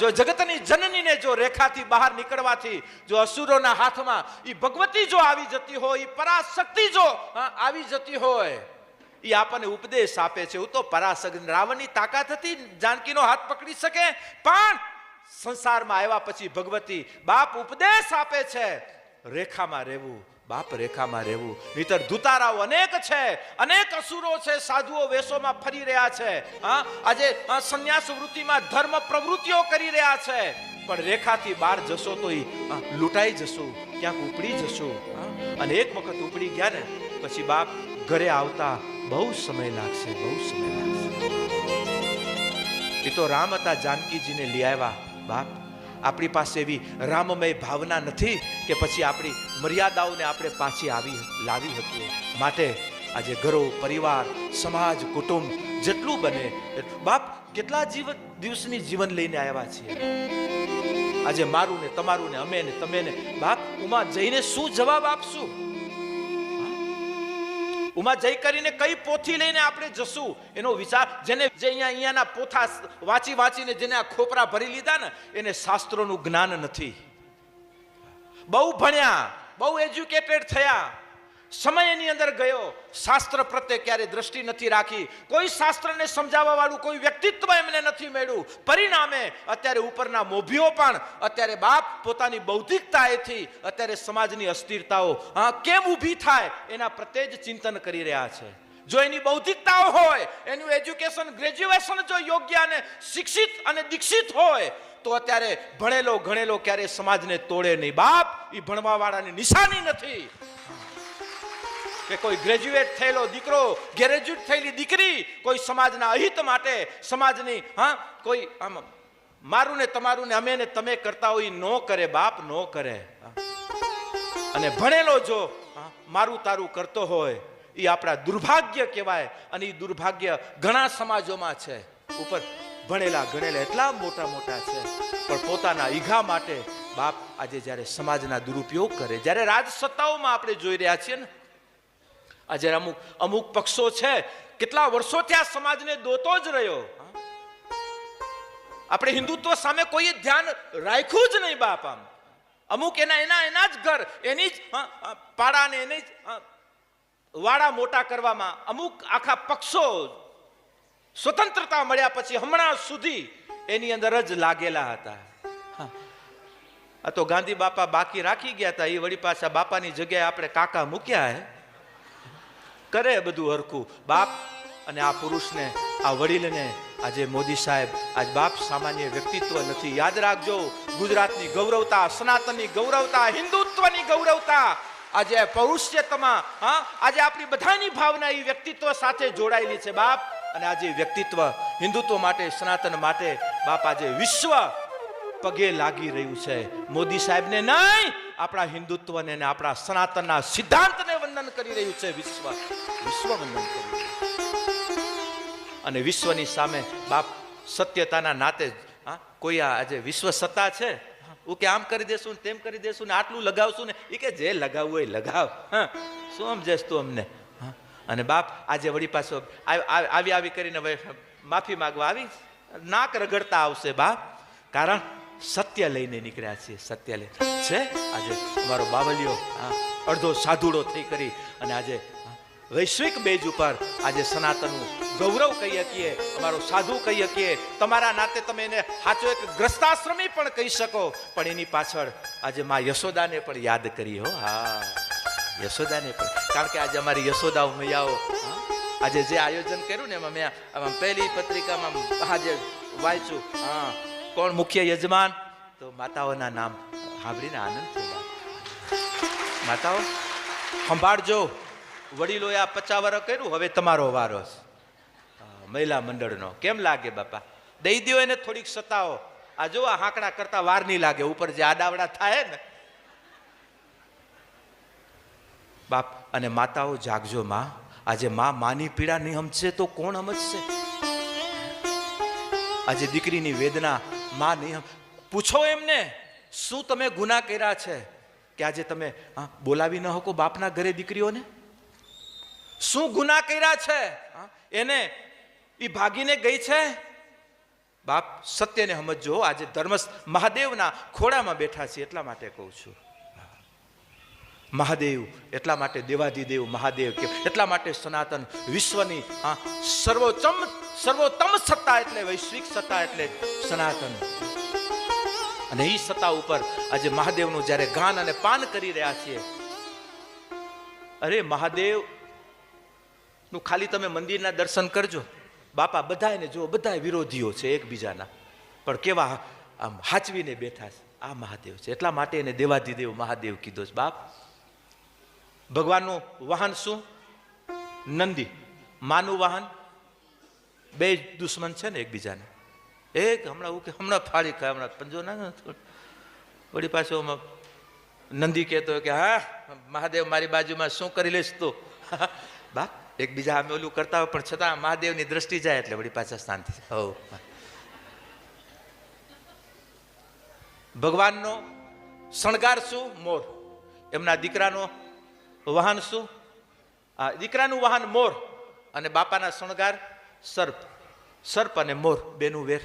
જો જગતની જનનીને જો રેખાથી બહાર નીકળવાથી જો અસુરોના હાથમાં એ ભગવતી જો આવી જતી હોય, એ પરાશક્તિ જો આવી જતી હોય, એ આપણને ઉપદેશ આપે છે. હું તો પરાશક્તિ, રાવણની તાકાત હતી જાનકીનો હાથ પકડી શકે, પણ સંસારમાં આવ્યા પછી ભગવતી બાપ ઉપદેશ આપે છે, રેખામાં રહેવું બાપ, રેખામાં રહેવું. નહીતર દુતારાઓ અનેક છે, અનેક અસુરો છે, સાધુઓ વેશોમાં ફરી રહ્યા છે, આજે સંન્યાસ વૃત્તિમાં ધર્મ પ્રવૃત્તિઓ કરી રહ્યા છે, પણ રેખાથી બહાર જશો તો લૂંટાઈ જશો, ક્યાંક ઉપડી જશો. અને એક વખત ઉપડી ગયા ને પછી બાપ ઘરે આવતા બહુ સમય લાગશે, બહુ સમય લાગશે. એ તો રામ હતા, જાનકીજીને લઈ આવ્યા બાપ, આપણી પાસે એવી રામમય ભાવના નથી કે પછી આપણી મર્યાદાઓને આપણે પાછી લાવી શકીએ. માટે આજે ઘરો, પરિવાર, સમાજ, કુટુંબ જેટલું બને બાપ કેટલા દિવસની જીવન લઈને આવ્યા છીએ. આજે મારું ને તમારું ને અમે ને તમે ને બાપ ઉમા જઈને શું જવાબ આપશું? ઉમા જઈ કરીને કઈ પોથી લઈને આપણે જશું એનો વિચાર. જેને જે અહીંયાના પોથા વાંચીને જેને આ ખોપરા ભરી લીધા ને એને શાસ્ત્રોનું જ્ઞાન નથી. બહુ ભણ્યા, બહુ એજ્યુકેટેડ થયા, સમય એની અંદર ગયો, શાસ્ત્ર પ્રત્યે ક્યારે દ્રષ્ટિ નથી રાખી, કોઈ શાસ્ત્રને સમજાવવા વાળું કોઈ વ્યક્તિત્વ એમને નથી મળ્યું. પરિણામે અત્યારે ઉપરના મોભીઓ પણ અત્યારે બાપ પોતાની બૌદ્ધિકતાએથી અત્યારે સમાજની અસ્થિરતાઓ કેમ ઊભી થાય એના પ્રત્યે જ ચિંતન કરી રહ્યા છે. જો એની બૌદ્ધિકતાઓ હોય, એનું એજ્યુકેશન, ગ્રેજ્યુએશન જો યોગ્ય અને શિક્ષિત અને દીક્ષિત હોય તો અત્યારે ભણેલો ગણેલો ક્યારે સમાજને તોડે નહીં. બાપ એ ભણવા વાળાની નિશાની નથી કે કોઈ ગ્રેજ્યુએટ થયેલો દીકરો, ગ્રેજ્યુએટ થયેલી દીકરી કોઈ સમાજના અહિત માટે, સમાજની કોઈ આમ મારું ને તમારું ને અમે ને તમે કરતા હોય ન કરે બાપ, ન કરે. અને ભણેલો જો મારું તારું કરતો હોય એ આપણા દુર્ભાગ્ય કહેવાય. અને એ દુર્ભાગ્ય ઘણા સમાજોમાં છે. ઉપર ભણેલા ગણેલા એટલા મોટા મોટા છે પણ પોતાના ઈગા માટે બાપ આજે જ્યારે સમાજના દુરુપયોગ કરે, જ્યારે રાજસત્તાઓમાં આપણે જોઈ રહ્યા છીએ ને આજે અમુક પક્ષો છે કેટલા વર્ષોથી આ સમાજને દોતો જ રહ્યો. આપણે હિન્દુત્વ સામે કોઈ ધ્યાન રાખ્યું જ નહીં બાપ. આમ અમુક એના જ ઘર, એની જ પાડાને એની જ વાડા મોટા કરવામાં અમુક આખા પક્ષો સ્વતંત્રતા મળ્યા પછી હમણાં સુધી એની અંદર જ લાગેલા હતા. આ તો ગાંધી બાપા બાકી રાખી ગયા હતા, એ વળી પાછા બાપાની જગ્યાએ આપણે કાકા મૂક્યા હે. કરે બધું હરખું બાપ. અને આ પુરુષને, આ વડીલને આજે મોદી સાહેબ આજ બાપ સામાન્ય વ્યક્તિત્વ નથી. યાદ રાખજો, ગુજરાતની ગૌરવતા, સનાતનની ગૌરવતા, હિન્દુત્વની ગૌરવતા આજે પૌરુષત્વમાં આજે આપણી બધાની ભાવના એ વ્યક્તિત્વ સાથે જોડાયેલી છે બાપ. અને આજે વ્યક્તિત્વ હિન્દુત્વ માટે, સનાતન માટે બાપ આજે વિશ્વ પગે લાગી રહ્યું છે. મોદી સાહેબને નહીં, આપણા હિન્દુત્વને અને આપણા સનાતનના સિદ્ધાંતને વંદન કરી રહ્યું છે વિશ્વ વંદન કરી રહ્યું. અને વિશ્વની સામે બાપ સત્યતાના નાતે કોઈ આજે વિશ્વ સત્તા છે કે આમ કરી દેશું, તેમ કરી દેશું ને આટલું લગાવશું ને, એ કે જે લગાવવું હોય લગાવ, શું સમજેશ તું અમને? અને બાપ આજે વળી પાછો આવી કરીને માફી માંગવા આવી નાક રગડતા આવશે બાપ. કારણ સત્ય લઈને નીકળ્યા છીએ. સત્ય લઈને છે આજે અમારો બાવલિયો અડધો સાધુડો થઈ કરી અને આજે વૈશ્વિક બેજ ઉપર આજે સનાતનનું ગૌરવ કહી શકીએ, અમારો સાધુ કહી શકીએ. તમારા નાતે તમે એને સાચો એક ગ્રસ્તાશ્રમી પણ કહી શકો. પણ એની પાછળ આજે માં યશોદાને પણ યાદ કરી હો. યશોદાને પણ, કારણ કે આજે અમારી યશોદાઓ મૈયાઓ આજે જે આયોજન કર્યું ને એમાં મેં પહેલી પત્રિકામાં આજે વાંચ્યું કોણ મુખ્ય યજમાન, તો માતાઓના નામ સાંભળીને આનંદ થયો. માતાઓ સંભાળજો, વડીલોએ આ 50 વર્ષ કર્યું, હવે તમારો વારો છે મહિલા મંડળનો. કેમ લાગે બાપા? દઈ દો એને થોડીક સત્તાઓ. આ જો આ હાંકડા કરતા વાર નહીં લાગે, ઉપર જે આડાવડા થાય ને બાપ. અને માતાઓ જાગજો માં. આજે માની પીડા નહીં સમજશે તો કોણ સમજશે? આજે દીકરીની વેદના માં નહીં પૂછો એમને શું તમે ગુનાહ કર્યા છે કે આજે તમે બોલાવી ન શકો બાપના ઘરે દીકરીઓને? શું ગુનાહ કર્યા છે એને એ ભાગીને ગઈ છે? બાપ સત્યને સમજો. આજે ધર્મ મહાદેવના ખોળામાં બેઠા છે એટલા માટે કહું છું. મહાદેવ એટલા માટે દેવાધિદેવ મહાદેવ કે એટલા માટે સનાતન વિશ્વની સર્વોત્તમ સત્તા એટલે વૈશ્વિક સત્તા એટલે સનાતન. અને એ સત્તા ઉપર આજે મહાદેવનું જ્યારે ગાન અને પાન કરી રહ્યા છીએ. અરે મહાદેવ નું ખાલી તમે મંદિરના દર્શન કરજો બાપા, બધા એને જો બધા વિરોધીઓ છે એકબીજાના, પણ કેવા આમ હાચવીને બેઠા છે. આ મહાદેવ છે એટલા માટે એને દેવાધિદેવ મહાદેવ કીધો છે બાપ. ભગવાનનું વાહન શું? નંદી. માનું વાહન બે દુશ્મન છે ને એકબીજાને. એક હમણાં ફાળી ખાય, હમણાં પંજો ના વળી પાછો નંદી કહેતો કે હા મહાદેવ મારી બાજુમાં શું કરી લઈશ તું? બાપ એકબીજા અમે ઓલું કરતા હોય પણ છતાં મહાદેવની દ્રષ્ટિ જાય એટલે વળી પાછા શાંતિ. હો ભગવાનનો શણગાર શું? મોર. એમના દીકરાનો વાહન શું? દીકરાનું વાહન મોર અને બાપાના શણગાર સર્પ. સર્પ અને મોર બેનું વેર.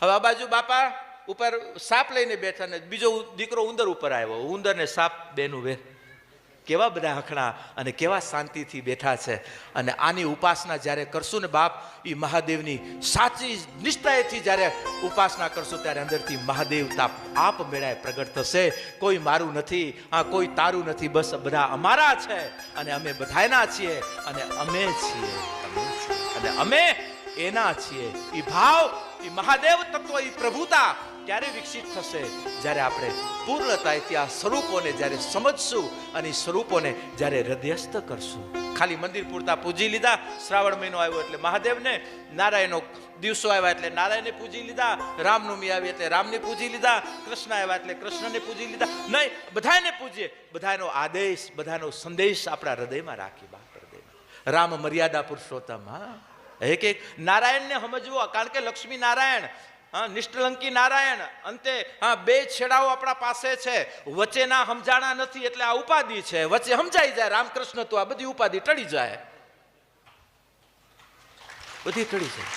હવે આ બાજુ બાપા ઉપર સાપ લઈને બેઠા ને બીજો દીકરો ઉંદર ઉપર આવ્યો. ઉંદર ને સાપ બેનું વેર. કેવા બધા હખણા અને કેવા શાંતિથી બેઠા છે. અને આની ઉપાસના જ્યારે કરશું ને બાપ, એ મહાદેવની સાચી નિષ્ઠાએથી જ્યારે ઉપાસના કરશું ત્યારે અંદરથી મહાદેવ આપ મેળાએ પ્રગટ થશે. કોઈ મારું નથી, કોઈ તારું નથી, બસ બધા અમારા છે અને અમે બધાના છીએ અને અમે છીએ અને અમે એના છીએ. એ ભાવ, એ મહાદેવ તત્વ, એ પ્રભુતા ક્યારે વિકસિત થશે? જ્યારે આપણે પૂર્ણતાથી આ સ્વરૂપોને જ્યારે સમજશું અને સ્વરૂપોને જ્યારે હૃદયસ્થ કરશું. ખાલી મંદિર પૂરતા પૂજી લીધા, શ્રાવણ મહિનો આવ્યો એટલે મહાદેવને, નારાયણનો દિવસો આવ્યા એટલે નારાયણને પૂજી લીધા, રામનવમી આવી એટલે રામને પૂજી લીધા, કૃષ્ણ આવ્યા એટલે કૃષ્ણને પૂજી લીધા. નહીં, બધાને પૂજીએ. બધાનો આદેશ, બધાનો સંદેશ આપણા હૃદયમાં રાખી. બાપ હૃદયમાં રામ મર્યાદા પુરુષોત્તમ. હા, એક નારાયણને સમજવું, કારણ કે લક્ષ્મી નારાયણ, નિષ્કલંકી નારાયણ, અંતે બે છેડાઓ આપણા પાસે છે, વચ્ચેના સમજાણા નથી એટલે આ ઉપાધિ છે. વચ્ચે સમજાઈ જાય રામકૃષ્ણ તો આ બધી ઉપાધિ ટળી જાય, બધી ટળી જાય.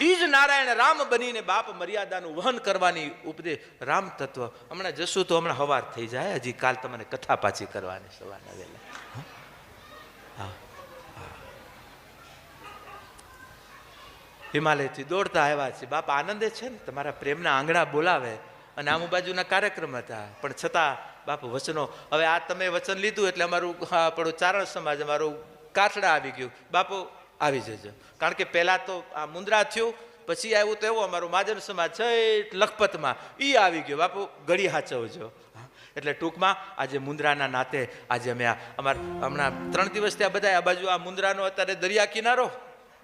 ઈ જ નારાયણ રામ બનીને બાપ મર્યાદાનું વહન કરવાની ઉપદેશ. રામ તત્વ હમણાં જશું તો હમણાં હવાર થઈ જાય. હજી કાલ તમને કથા પાછી કરવાની સવારના વહેલા. હા, હિમાલયથી દોડતા આવ્યા છે બાપ. આનંદે છે ને, તમારા પ્રેમના આંગણા બોલાવે અને આમુ બાજુના કાર્યક્રમ હતા, પણ છતાં બાપ વચનો. હવે આ તમે વચન લીધું એટલે અમારું આપણું ચારણ સમાજ, અમારું કાઠડા આવી ગયું. બાપુ આવી જજો, કારણ કે પહેલા તો આ મુંદ્રા થયું, પછી આવ્યું તો એવું અમારું મહાજન સમાજ છે લખપતમાં, એ આવી ગયો. બાપુ ઘડી હાચવજો. એટલે ટૂંકમાં આજે મુંદ્રાના નાતે આજે અમે હમણાં 3 દિવસ ત્યાં બધા આ બાજુ આ મુંદ્રાનો અત્યારે દરિયા કિનારો,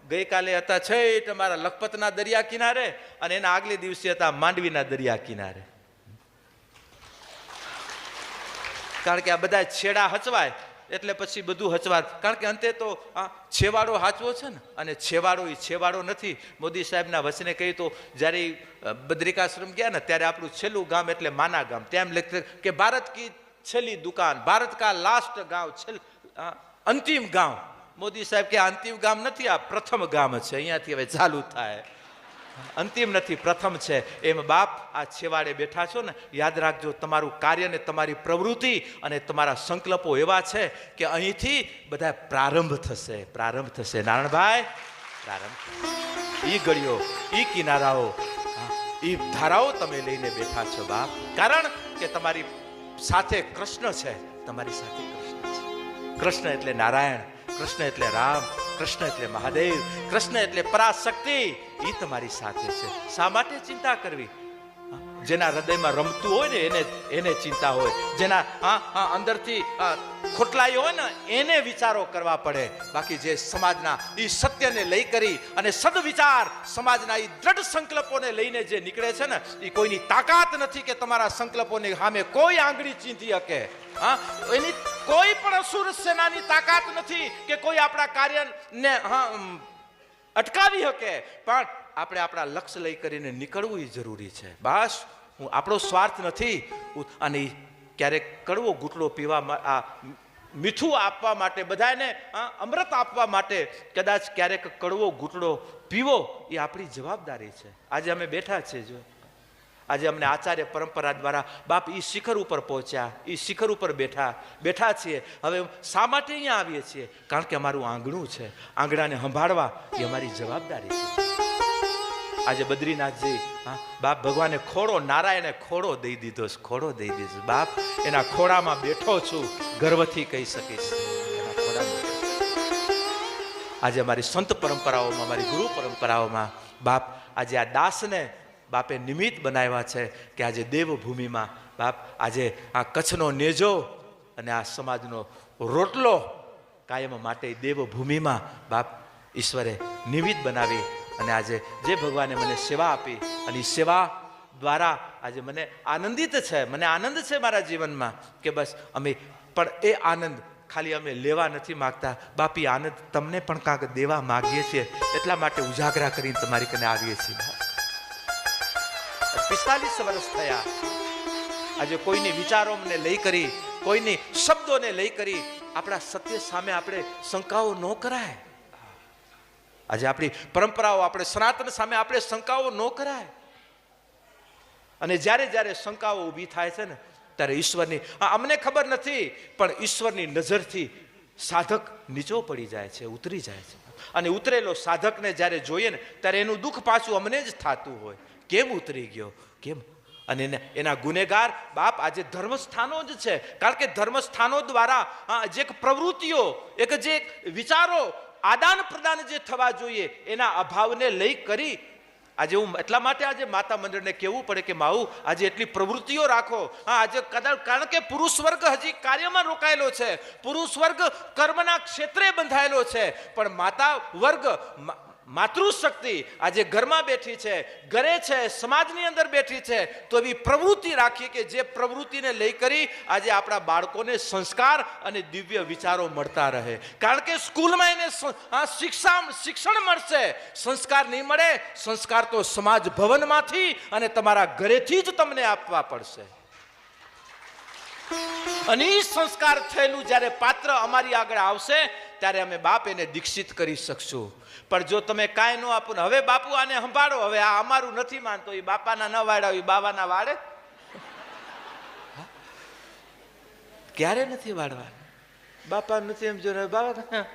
ગઈકાલે હતા છેટ અમારા લખપતના દરિયા કિનારે અને એના આગલે દિવસે હતા માંડવીના દરિયા કિનારે. કારણ કે આ બધા છેડા હચવાય એટલે પછી બધું હચવા, કારણ કે અંતે તો છેવાડો હાચવો છે ને, અને છેવાડો એ છેવાડો નથી. મોદી સાહેબના વચને કહ્યું તો જ્યારે બદ્રિકાશ્રમ ગયા ને ત્યારે આપણું છેલ્લું ગામ એટલે માના ગામ. તેમ લખે કે ભારત કી છેલ્લી દુકાન, ભારત કા લાસ્ટ ગાંવ, અંતિમ ગાંવ. મોદી સાહેબ કે અંતિમ ગામ નથી, આ પ્રથમ ગામ છે, અહીંયાથી હવે ચાલુ થાય. અંતિમ નથી, પ્રથમ છે. એમ બાપ આ છેવાડે બેઠા છો ને, યાદ રાખજો તમારું કાર્ય ને તમારી પ્રવૃત્તિ અને તમારા સંકલ્પો એવા છે કે અહીંથી બધા પ્રારંભ થશે, પ્રારંભ થશે. નારાયણભાઈ, પ્રારંભ. ઈ ગળીઓ, ઈ કિનારાઓ, ઈ ધારાઓ તમે લઈને બેઠા છો બાપ, કારણ કે તમારી સાથે કૃષ્ણ છે, તમારી સાથે કૃષ્ણ છે. કૃષ્ણ એટલે નારાયણ, કૃષ્ણ એટલે રામ, કૃષ્ણ એટલે મહાદેવ, કૃષ્ણ એટલે પરાશક્તિ. એ તમારી સાથે છે. શા માટે ચિંતા કરવી? જેના હૃદયમાં રમતું હોય ને એને ચિંતા હોય, જેના અંદરથી ખોટલાઈ હોય ને એને વિચારો કરવા પડે. બાકી જે સમાજના એ સત્યને લઈ કરી અને સદવિચાર સમાજના એ દ્રઢ સંકલ્પોને લઈને જે નીકળે છે ને, એ કોઈની તાકાત નથી કે તમારા સંકલ્પોની સામે કોઈ આંગળી ચીંધી શકે. એની કોઈ પણ અસુર સેનાની તાકાત નથી કે કોઈ આપણા કાર્યને અટકાવી શકે. પણ આપણે આપણા લક્ષ્ય લઈ કરીને નીકળવું એ જરૂરી છે. બસ આપણો સ્વાર્થ નથી. અને ક્યારેક કડવો ઘૂંટડો પીવા, મીઠું આપવા માટે, બધાને અમૃત આપવા માટે કદાચ ક્યારેક કડવો ઘૂંટડો પીવો એ આપણી જવાબદારી છે. આજે અમે બેઠા છીએ, જો આજે અમને આચાર્ય પરંપરા દ્વારા બાપ એ શિખર ઉપર પહોંચ્યા, એ શિખર ઉપર બેઠા છીએ. હવે શા માટે અહીંયા આવીએ છીએ? કારણ કે અમારું આંગણું છે, આંગણાને સંભાળવા એ અમારી જવાબદારી છે. આજે બદ્રીનાથજી બાપ ભગવાને ખોડો, નારાયણે ખોડો દઈ દીધો, ખોડો દઈ દીધો બાપ. એના ખોડામાં બેઠો છું, ગર્વથી કહી શકીશ એના ખોડામાં. આજે અમારી સંત પરંપરાઓમાં, અમારી ગુરુ પરંપરાઓમાં બાપ આજે આ દાસને બાપે નિમિત્ત બનાવ્યા છે કે આજે દેવભૂમિમાં બાપ, આજે આ કચ્છનો નેજો અને આ સમાજનો રોટલો કાયમ માટે દેવભૂમિમાં બાપ ઈશ્વરે નિમિત્ત બનાવી અને આજે જે ભગવાને મને સેવા આપી અને એ સેવા દ્વારા આજે મને આનંદિત છે, મને આનંદ છે મારા જીવનમાં કે બસ અમે પણ એ આનંદ ખાલી અમે લેવા નથી માગતા બાપી, આનંદ તમને પણ કાંક દેવા માગીએ છીએ, એટલા માટે ઉજાગરા કરીને તમારી કને આવીએ છીએ. 45 વર્ષ થયા. આજે કોઈની વિચારોને લઈ કરી, કોઈની શબ્દોને લઈ કરી આપણા સત્ય સામે આપણે શંકાઓ ન કરાય. આજે આપણી પરંપરાઓ, આપણે સનાતન સામે આપણે શંકાઓ ન કરાય. અને જ્યારે જ્યારે શંકાઓ ઊભી થાય છે ને ત્યારે ઈશ્વરની, અમને ખબર નથી પણ ઈશ્વરની નજરથી સાધક નીચો પડી જાય છે, ઉતરી જાય છે. અને ઉતરેલો સાધકને જ્યારે જોઈએ ને ત્યારે એનું દુઃખ પાછું અમને જ થતું હોય, કેમ ઉતરી ગયો, કેમ. અને એના ગુનેગાર બાપ આજે ધર્મસ્થાનો જ છે. કારણ કે ધર્મસ્થાનો દ્વારા જે પ્રવૃત્તિઓ, એક જે વિચારો આદાન પ્રદાન જે થવા જોઈએ એના અભાવને લઈ કરી આજે હું એટલા માટે આજે માતા મંડળને કહેવું પડે કે માઉ આજે એટલી પ્રવૃત્તિઓ રાખો. આજે કદાચ કારણ કે પુરુષ વર્ગ હજી કાર્યમાં રોકાયેલો છે, પુરુષ વર્ગ કર્મના ક્ષેત્રે બંધાયેલો છે, પણ માતા વર્ગ માતૃશક્તિ આજે ઘરમાં બેઠી છે, ઘરે છે, સમાજની અંદર બેઠી છે, તો એવી પ્રવૃત્તિ રાખી કે જે પ્રવૃત્તિને લઈ કરી આજે આપણા બાળકોને સંસ્કાર અને દિવ્ય વિચારો મળતા રહે. કારણ કે સ્કૂલમાં એને શિક્ષણ મળશે, સંસ્કાર નહીં મળે. સંસ્કાર તો સમાજ ભવનમાંથી અને તમારા ઘરેથી જ તમને આપવા પડશે. અને એ સંસ્કાર થયેલું જ્યારે પાત્ર અમારી આગળ આવશે ત્યારે અમે બાપ એને દીક્ષિત કરી શકશું. પણ જો તમે કાંઈ ન આપો ને હવે બાપુ આને સંભાળો, હવે આ અમારું નથી માનતો, એ બાપાના ન વાળ્યા એ બાવાના વાળે, ક્યારે નથી વાળવા. બાપા નથી એમ જો બાબા,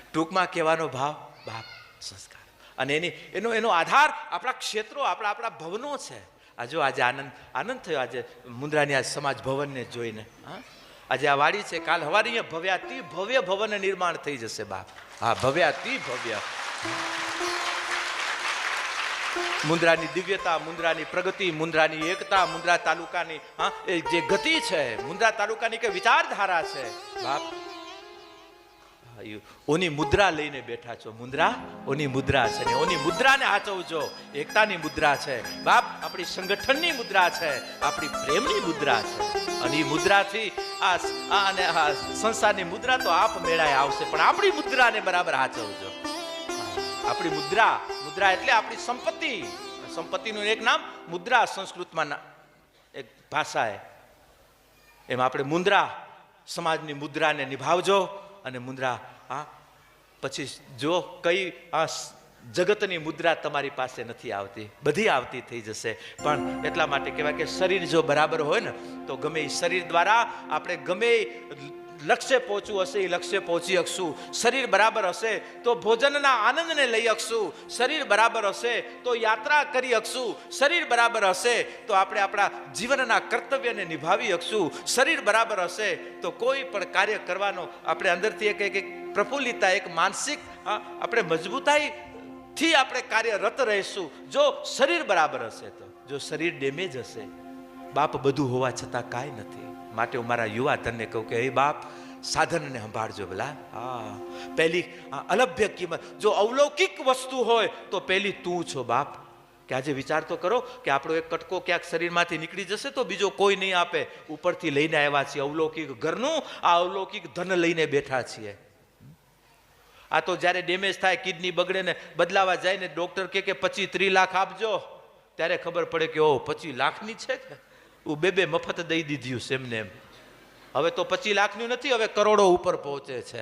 ટૂંકમાં કહેવાનો ભાવ બાપ સંસ્કાર. અને એનો આધાર આપણા ક્ષેત્રો, આપણા ભવનો છે. આજે આનંદ થયો આજે મુન્દ્રાની આ સમાજ ભવનને જોઈને. આજે આ વાડી છે, કાલ હવારે અહીંયા ભવ્યાતિ ભવ્ય ભવન નિર્માણ થઈ જશે બાપ. હા, ભવ્યાતિ ભવ્ય. મુન્દ્રાની દિવ્યતા, મુન્દ્રાની પ્રગતિ, મુન્દ્રાની એકતા, મુન્દ્રા તાલુકાની એ જે ગતિ છે, મુન્દ્રા તાલુકાની કે વિચારધારા છે બાપ. ઓની મુદ્રા લઈને બેઠા છો. મુદ્રા ઓની મુદ્રા છે ને ઓની મુદ્રાને હાચવજો. એકતાની મુદ્રા છે બાપ, આપણી સંગઠનની મુદ્રા છે, આપણી પ્રેમની મુદ્રા છે. અને એ મુદ્રાથી અને સંસારની મુદ્રા તો આપ મેળાએ આવશે, પણ આપણી મુદ્રાને બરાબર હાચવજો. આપણી મુદ્રા એટલે આપણી સંપત્તિ. સંપત્તિનું એક નામ મુદ્રા, સંસ્કૃતમાં એક ભાષા એમ આપણે મુન્દ્રા સમાજની મુદ્રાને નિભાવજો. અને મુદ્રા પછી જો કઈ જગતની મુદ્રા તમારી પાસે નથી આવતી, બધી આવતી થઈ જશે. પણ એટલા માટે કહેવાય કે શરીર જો બરાબર હોય ને તો ગમે એ શરીર દ્વારા આપણે ગમે લક્ષ્ય પહોંચવું હશે એ લક્ષ્ય પહોંચી શકશું. શરીર બરાબર હશે તો ભોજનના આનંદને લઈ શકશું. શરીર બરાબર હશે તો યાત્રા કરી શકશું. શરીર બરાબર હશે તો આપણે આપણા જીવનના કર્તવ્યને નિભાવી શકશું. શરીર બરાબર હશે તો કોઈ પણ કાર્ય કરવાનો આપણે અંદરથી એક પ્રફુલ્લિતા, એક માનસિક આપણે મજબૂતાઈથી આપણે કાર્યરત રહીશું. જો શરીર બરાબર હશે તો. જો શરીર ડેમેજ હશે બાપ, બધું હોવા છતાં કાંઈ નથી. માટે હું મારા યુવા ધનને કહું કે હે બાપ, સાધનને સંભાળજો ભલા. પહેલી અલભ્ય કિંમત જો અવલૌકિક વસ્તુ હોય તો પહેલી તું છો બાપ. કે આજે વિચાર તો કરો કે આપણો એક કટકો ક્યાંક શરીરમાંથી નીકળી જશે તો બીજો કોઈ નહીં આપે. ઉપરથી લઈને આવ્યા છીએ અવલૌકિક ઘરનું, આ અવલૌકિક ધન લઈને બેઠા છીએ. આ તો જ્યારે ડેમેજ થાય, કિડની બગડે ને બદલાવા જાય ને ડોક્ટર કે 25-30 લાખ આપજો, ત્યારે ખબર પડે કે ઓ 25 લાખની છે કે બે મફત દઈ દીધું છે એમને એમ. હવે તો 25 લાખનું નથી, હવે કરોડો ઉપર પહોંચે છે.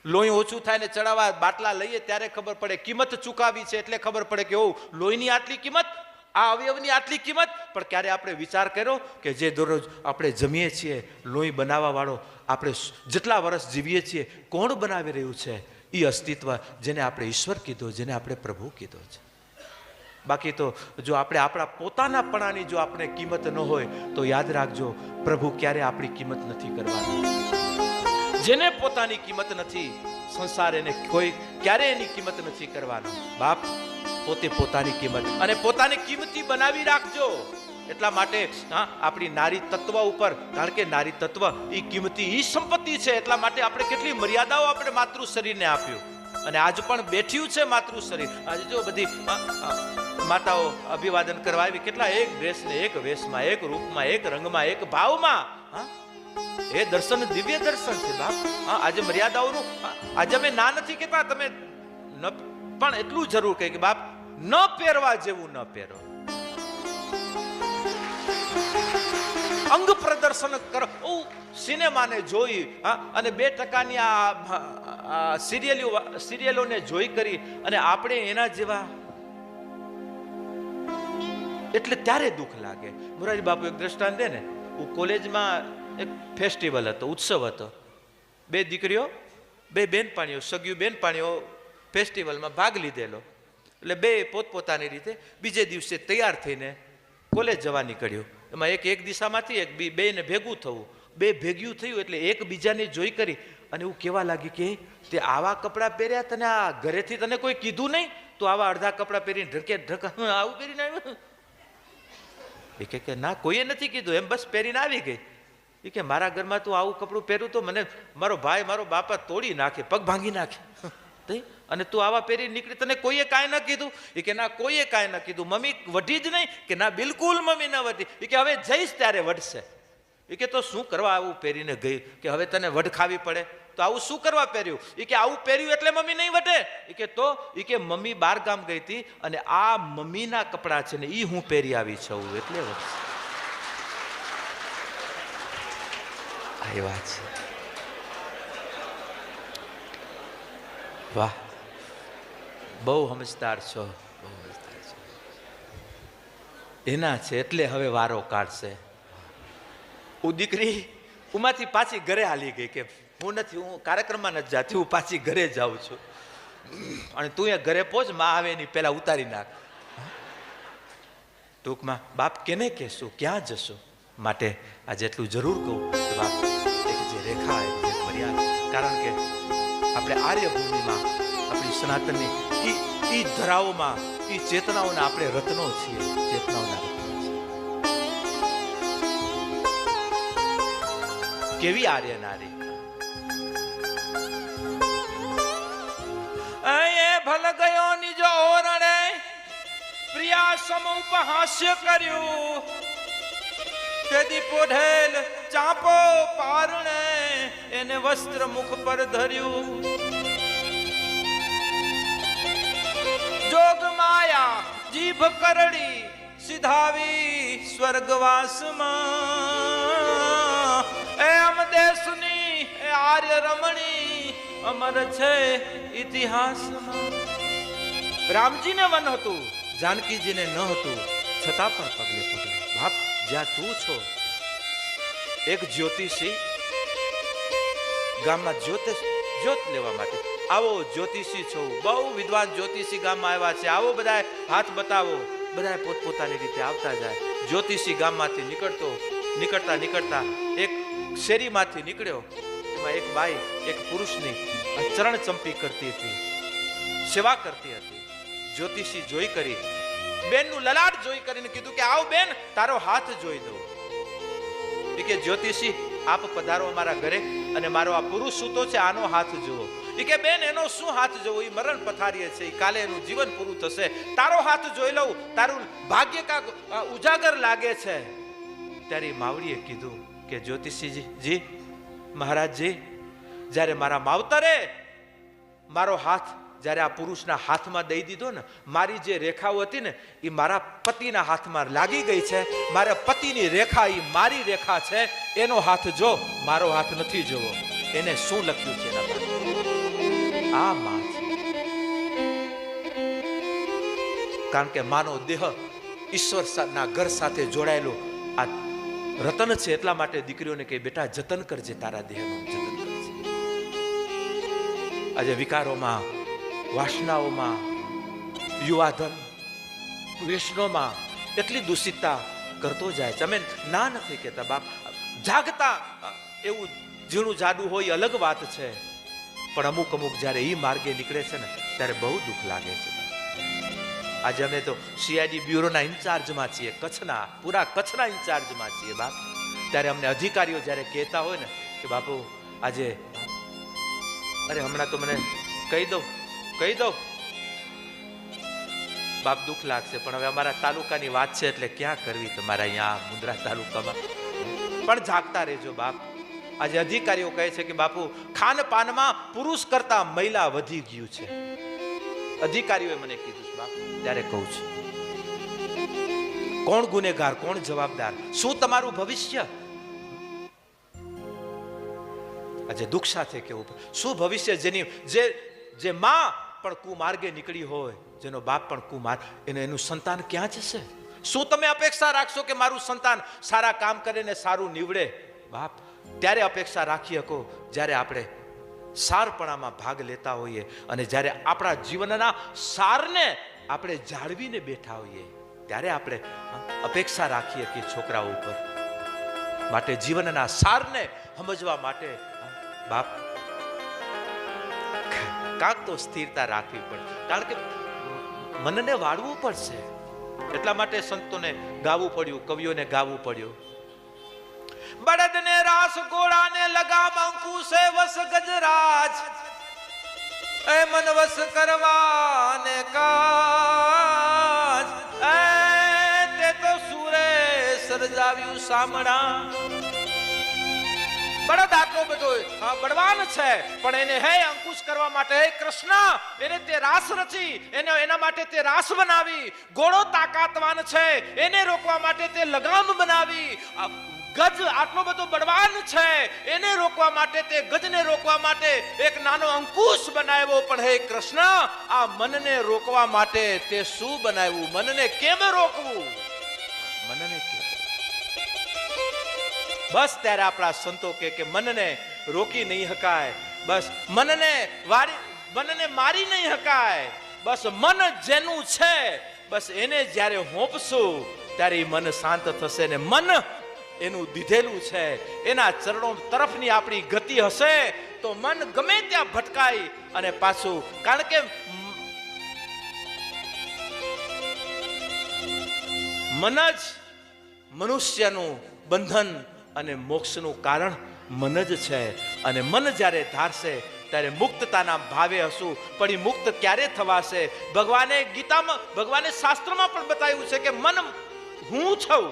લોહી ઓછું થાય ને ચડાવવા બાટલા લઈએ ત્યારે ખબર પડે, કિંમત ચૂકાવી છે એટલે ખબર પડે કે ઓ લોહીની આટલી કિંમત, આ અવયવની આટલી કિંમત. પણ ક્યારે આપણે વિચાર કર્યો કે જે દરરોજ આપણે જમીએ છીએ લોહી બનાવવા વાળો, આપણે જેટલા વર્ષ જીવીએ છીએ કોણ બનાવી રહ્યું છે? એ અસ્તિત્વ જેને આપણે ઈશ્વર કીધો, જેને આપણે પ્રભુ કીધો છે. બાકી તો જો આપણે આપણા પોતાનાપણાની જો આપણે કિંમત ન હોય તો યાદ રાખજો, પ્રભુ ક્યારે આપણી કિંમત નથી કરવાની. જેને પોતાની કિંમત નથી, સંસાર એને કોઈ ક્યારે એની કિંમત નથી કરવાનો. બાપ પોતે પોતાની કિંમત અને પોતાની કિંમતી બનાવી રાખજો. એટલા માટે આપણી નારી તત્વ ઉપર, કારણ કે નારી તત્વ એ કિંમતી એ સંપત્તિ છે, એટલા માટે આપણે કેટલી મર્યાદાઓ આપણે માતૃ શરીરને આપ્યું, અને આજ પણ બેઠ્યું છે માતૃ શરીર. આજે જો બધી માતાઓ અભિવાદન કરવા આવી, કેટલા એક ડ્રેસને, એક વેશમાં, એક રૂપમાં, એક રંગમાં, એક ભાવમાં. એ દર્શન દિવ્ય દર્શન છે બાપ. આજે મર્યાદાઓનું, આજે અમે ના નથી કહેતા, તમે પણ એટલું જરૂર કહે કે બાપ ન પહેરવા જેવું ન પહેરો, અંગ પ્રદર્શન કરો. સિનેમાને જોઈ અને 2% આ સિરિયલોને જોઈ કરી અને આપણે એના જેવા, એટલે ત્યારે દુઃખ લાગે. મોરારી બાપુ એક દ્રષ્ટાંત દે ને, હું કોલેજમાં એક ફેસ્ટિવલ હતો, ઉત્સવ હતો, 2 દીકરીઓ 2 બેનપાણીઓ, સગીઓ બેનપાણીઓ ફેસ્ટિવલમાં ભાગ લીધેલો. એટલે 2 પોતપોતાની રીતે બીજે દિવસે તૈયાર થઈને કોલેજ જવા નીકળ્યું. એમાં એક દિશામાંથી એક બેને ભેગું થવું, 2 ભેગ્યું થયું એટલે એક બીજાને જોઈ કરી અને એવું કહેવા લાગી કે તે આવા કપડાં પહેર્યા, તને આ ઘરેથી તને કોઈ કીધું નહીં, તો આવા અડધા કપડાં પહેરીને ઢળકે આવું પહેરીને આવ્યું? એ કે ના, કોઈએ નથી કીધું, એમ બસ પહેરીને આવી ગઈ. એ કે મારા ઘરમાં તું આવું કપડું પહેર્યું તો મને મારો ભાઈ, મારો બાપા તોડી નાખે, પગ ભાંગી નાખે, અને તું આવા પહેરી નીકળી, તને કોઈએ કાંઈ ન કીધું? એ કે ના, કોઈએ કાંઈ ન કીધું. મમ્મી વઢી જ નહીં? કે ના, બિલકુલ મમ્મી ન વઢી. એ કે હવે જઈશ ત્યારે વઢશે. એ કે તો શું કરવા આવું પહેરીને ગઈ? કે હવે તને વઢ ખાવી પડે તો આવું શું કરવા પહેર્યું? એ કે આવું પહેર્યું એટલે મમ્મી નહીં વઢે. એ કે તો? એ કે મમ્મી 12 ગામ ગઈ હતી અને આ મમ્મીના કપડાં છે ને એ હું પહેરી આવી છું એટલે વઢશે. આ વાત છે. વાહ, બહુ સમજદાર છો, બહુ સમજદાર છો. એના છે એટલે હવે વારો કાઢશે. હું દીકરી ઉમાંથી પાછી ઘરે હાલી ગઈ કે હું કાર્યક્રમમાં નથી જાતી, હું પાછી ઘરે જાઉં છું, અને તું એ ઘરે પહોંચ, માં આવે એની પહેલા ઉતારી નાખ. ટૂંકમાં બાપ કેને કહેશું, ક્યાં જશું? માટે આજે એટલું જરૂર કહું કે બાપ એક જે રેખા, એક જે મર્યાદા, કારણ કે આપણે આર્યભૂમિમાં આપણી સનાતનની ઈ ધરાઓમાં, ઈ ચેતનાઓના આપણે રત્નો છીએ, ચેતનાઓના રત્નો છીએ. કેવી આર્ય નારી! એ ભલ ગયો નિજ ઓરણે, પ્રિયા સમ ઉપહાસ્ય કર્યું, તેદી પોઢેલ ચાંપો પારણે, એને વસ્ત્ર મુખ પર ધર્યું. જોગ માયા જીભ કરડી, સિધાવી સ્વર્ગવાસમાં. એ અમ દેશની એ આર્ય રમણી, અમર છે ઇતિહાસમાં. રામજીને વન હતું, જાનકીજીને ન હતું, છતાં પણ પગલે પગલે બાપ જ્યાં તું છો. એક જ્યોતિષી ગામમાં જ્યોત લેવા માટે આવો. જ્યોતિષી છો, બહુ વિદ્વાન જ્યોતિષી ગામમાં આવ્યા છે, આવો બધા હાથ બતાવો. બધા પોતપોતાની રીતે આવતા જાય. જ્યોતિષી ગામમાંથી નીકળતા એક શેરીમાંથી નીકળ્યો. એમાં એક બાઈ એક પુરુષની ચરણ ચંપી કરતી હતી, સેવા કરતી હતી. જ્યોતિષી જોઈ કરી, બેનનું લલાટ જોઈ કરીને કીધું કે આવ બેન, તારો હાથ જોઈ દો. એ કે જ્યોતિષી આપ પધારો અમારા ઘરે, અને મારો આ પુરુષ સૂતો છે, આનો હાથ જુઓ. એ કે બેન એનો શું હાથ જોવો, એ મરણ પથારીએ છે, કાલે એનું જીવન પૂરું થશે, તારો હાથ જોઈ લઉં, તારું ભાગ્ય કા ઉજાગર લાગે છે. ત્યારે માવડીએ કીધું કે જ્યોતિષીજી મહારાજજી, જ્યારે મારા માવતરે મારો હાથ જ્યારે આ પુરુષના હાથમાં દઈ દીધો ને, મારી જે રેખાઓ હતી ને એ મારા પતિના હાથમાં લાગી ગઈ છે. મારા પતિની રેખા એ મારી રેખા છે, એનો હાથ જો, મારો હાથ નથી જોવો. એને શું લખ્યું છે એના પર? આ માં છે. કારણ કે માનો દેહ ઈશ્વરના ઘર સાથે જોડાયેલો આ રતન છે. એટલા માટે દીકરીઓને કહે બેટા જતન કરજે, તારા દેહનું જતન કરજે. આજે વિકારોમાં, વાસનાઓમાં, યુવાધન વ્યસનોમાં એટલી દૂષિતતા કરતો જાય છે. અમે ના નથી કહેતા બાપ, જાગતા એવું ઝીણું જાડું હોય અલગ વાત છે, પણ અમુક જ્યારે એ માર્ગે નીકળે છે ને ત્યારે બહુ દુઃખ લાગે છે. આજે અમે તો CID બ્યુરોના ઇન્ચાર્જમાં છીએ, કચ્છના, પૂરા કચ્છના ઇન્ચાર્જમાં છીએ બાપ. ત્યારે અમને અધિકારીઓ જ્યારે કહેતા હોય ને કે બાપુ આજે, અરે હમણાં તો મને કહી દઉં બાપ, દુઃખ લાગશે, પણ હવે અમારા તાલુકાની વાત છે એટલે ક્યાં કરવી તમારા અહીંયા મુંદ્રા તાલુકામાં. પણ જાગતા રહેજો બાપ. આજે અધિકારીઓ કહે છે કે બાપુ ખાનપાનમાં પુરુષ કરતા મહિલા વધી ગયું છે. અધિકારીઓએ મને કીધું છે બાપ. ત્યારે કહું છું, કોણ ગુનેગાર, કોણ જવાબદાર, શું તમારું ભવિષ્ય? આજે દુઃખ સાથે કેવું, શું ભવિષ્ય? જે માં પણ કુમાર્ગે નીકળી હોય, જેનો બાપ પણ કુમાર્ગ, એનું સંતાન ક્યાં જશે? શું તમે અપેક્ષા રાખશો કે મારું સંતાન સારા કામ કરે ને સારું નીવડે? બાપ, ત્યારે અપેક્ષા રાખી શકો જ્યારે આપણે સારપણામાં ભાગ લેતા હોઈએ અને જ્યારે આપણા જીવનના સારને આપણે જાળવીને બેઠા હોઈએ, ત્યારે આપણે અપેક્ષા રાખીએ કે છોકરાઓ ઉપર. માટે જીવનના સારને સમજવા માટે બાપ કાંક તો સ્થિરતા રાખવી પડે, કારણ કે મનને વાળવું પડશે. એટલા માટે સંતોને ગાવું પડ્યું, કવિઓને ગાવું પડ્યું. બળદને રાસ, ઘોડાને લગામ, અંકુશે વસ ગજરાજ, એ મન વસ કરવાને કાજ, એ તે તો સૂરે સર્જાવ્યું સામણા. બળદ આટલો બધો બળવાન છે, પણ એને હે અંકુશ કરવા માટે, હે કૃષ્ણ, એને તે રાસ રચી, એના માટે તે રાસ બનાવી. ઘોડો તાકાતવાન છે, એને રોકવા માટે તે લગામ બનાવી. ગજ આટલો બધો બળવાન છે, એને રોકવા માટે, તે ગજને રોકવા માટે એક નાનો અંકુશ બનાવ્યો. પણ હે કૃષ્ણ, આ મનને રોકવા માટે તે શું બનાવ્યું? મનને કેમ રોકવું? મનને કેમ? બસ ત્યારે આપણા સંતો કે મનને રોકી નહીં હકાય, બસ મનને મારી નહીં હકાય. બસ મન જેનું છે, બસ એને જ્યારે હોંપશું ત્યારે મન શાંત થશે. ને મન એનું દીધેલું છે, એના ચરણો તરફની આપણી ગતિ હશે તો મન ગમે ત્યાં ભટકાય અને પાછું, કારણ કે મન જ મનુષ્યનું બંધન અને મોક્ષનું કારણ મન જ છે. અને મન જ્યારે ધારશે ત્યારે મુક્તતાના ભાવે હશું. પણ એ મુક્ત ક્યારે થવાશે? ભગવાને ગીતામાં, ભગવાને શાસ્ત્રમાં પણ બતાવ્યું છે કે મન હું છું.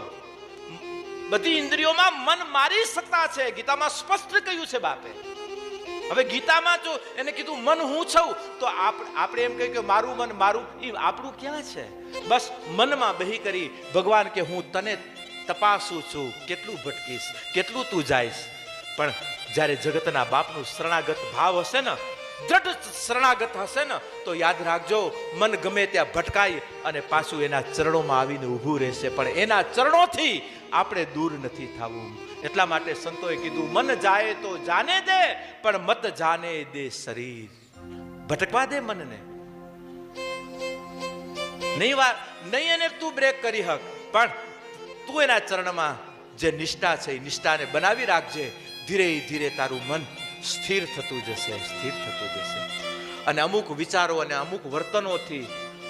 બધી ઇન્દ્રિયોમાં મન મારી સત્તા છે. ગીતામાં સ્પષ્ટ કહ્યું છે બાપે. હવે ગીતામાં જો એને કીધું મન હું છું, તો આપણે એમ કહ્યું કે મારું મન, મારું, એ આપણું ક્યાં છે? બસ મનમાં બહી કરી ભગવાન કે હું તને તપાસું છું, કેટલું ભટકીશ, કેટલું તું જાઈશ. પણ જ્યારે જગતના બાપનું શરણાગત ભાવ હશે ને, દ્રઢ શરણાગત હશે ને, તો યાદ રાખજો મન ગમે ત્યાં ભટકાય અને પાછું એના ચરણોમાં આવીને ઊભું રહેશે. પણ એના ચરણોથી આપણે દૂર નથી થવું. એટલા માટે સંતોએ કીધું મન જાય તો જાને દે, પણ મત જાને દે શરીર. ભટકવા દે મનને, નહીં એને તું બ્રેક કરી હક, પણ તું એના ચરણમાં જે નિષ્ઠા છે એ નિષ્ઠાને બનાવી રાખજે. ધીરે ધીરે તારું મન સ્થિર થતું જશે, સ્થિર થતું જશે. અને અમુક વિચારો અને અમુક વર્તનોથી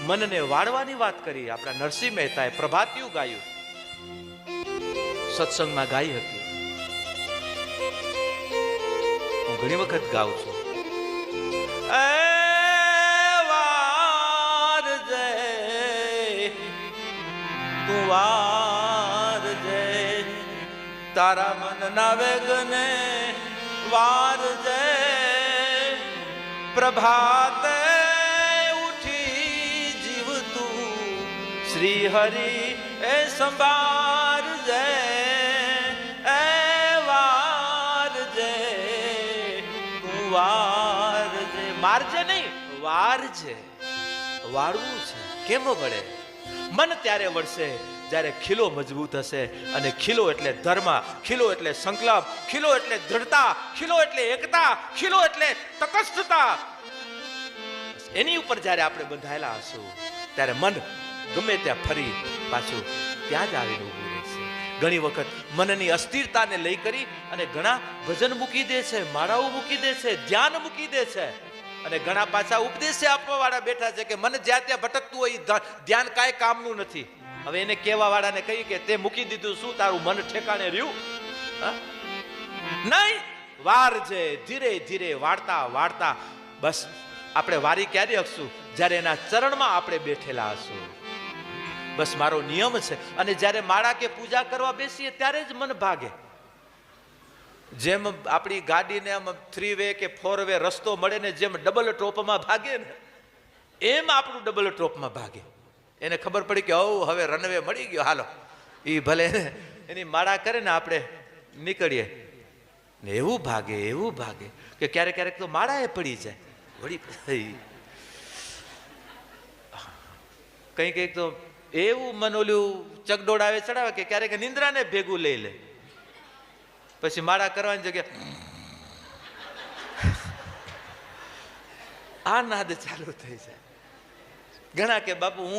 મનને વાળવાની વાત કરી. આપણા નરસિંહ મહેતાએ પ્રભાતિયું ગાયું, સત્સંગમાં ગાઈ હતી. હું ઘણી વખત ગાઉં છું. તું વાર જય, તારા મનના વેગને વાર જય. પ્રભાતે ઉઠી જીવ તું શ્રી હરિ એ સંભાર જય, એ વાર જય, તું વાર જય. મારજે નહીં, વારજે. વાળવું છે. કેમ વળે? મન ત્યારે વળશે જ્યારે ખીલો મજબૂત હશે. અને ખીલો એટલે ધર્મ, ખીલો એટલે સંકલ્પ, ખીલો એટલે દૃઢતા, ખીલો એટલે એકતા, ખીલો એટલે તટસ્થતા. એની ઉપર જ્યારે આપણે બંધાયેલા હશું ત્યારે મન ગમે ત્યાં ફરી પાછું ત્યાં જ આવીને ઊભું રહેશે. ઘણી વખત મનની અસ્થિરતાને લઈ કરી અને ઘણા ભજન મૂકી દે છે, માળાઓ મૂકી દે છે, ધ્યાન મૂકી દે છે. અને ઘણા પાછા ઉપદેશ આપવા વાળા બેઠા છે કે મને જ્યાં ત્યાં ભટકતું હોય ધ્યાન કાંઈ કામનું નથી. હવે એને કહેવા વાળાને કહી કે તે મૂકી દીધું શું તારું મન ઠેકાણે રહ્યું? નહીં, વાર છે, ધીરે ધીરે વાળતા વાળતા બસ આપણે વારી ક્યારે હકશું? જ્યારે એના ચરણમાં આપણે બેઠેલા હશું. બસ મારો નિયમ છે. અને જ્યારે માળા કે પૂજા કરવા બેસીએ ત્યારે જ મન ભાગે. જેમ આપણી ગાડીને આમ 3 વે કે 4 વે રસ્તો મળે ને જેમ ડબલ ટ્રોપમાં ભાગે ને એમ આપણું ડબલ ટ્રોપમાં ભાગે. એને ખબર પડી કે હવે રનવે મળી ગયો, હાલો એ ભલે એની માળા કરે ને આપણે નીકળીએ ને એવું ભાગે કે ક્યારેક ક્યારેક તો માળાએ પડી જાય વળી કંઈક તો એવું મન ઓલું ચગડોળાવે ચડાવે કે ક્યારેક નિંદ્રાને ભેગું લઈ લે. પછી માળા કરવાની જગ્યાએ આ નાદ ચાલુ થઈ જાય. ઘણા કે બાપુ હું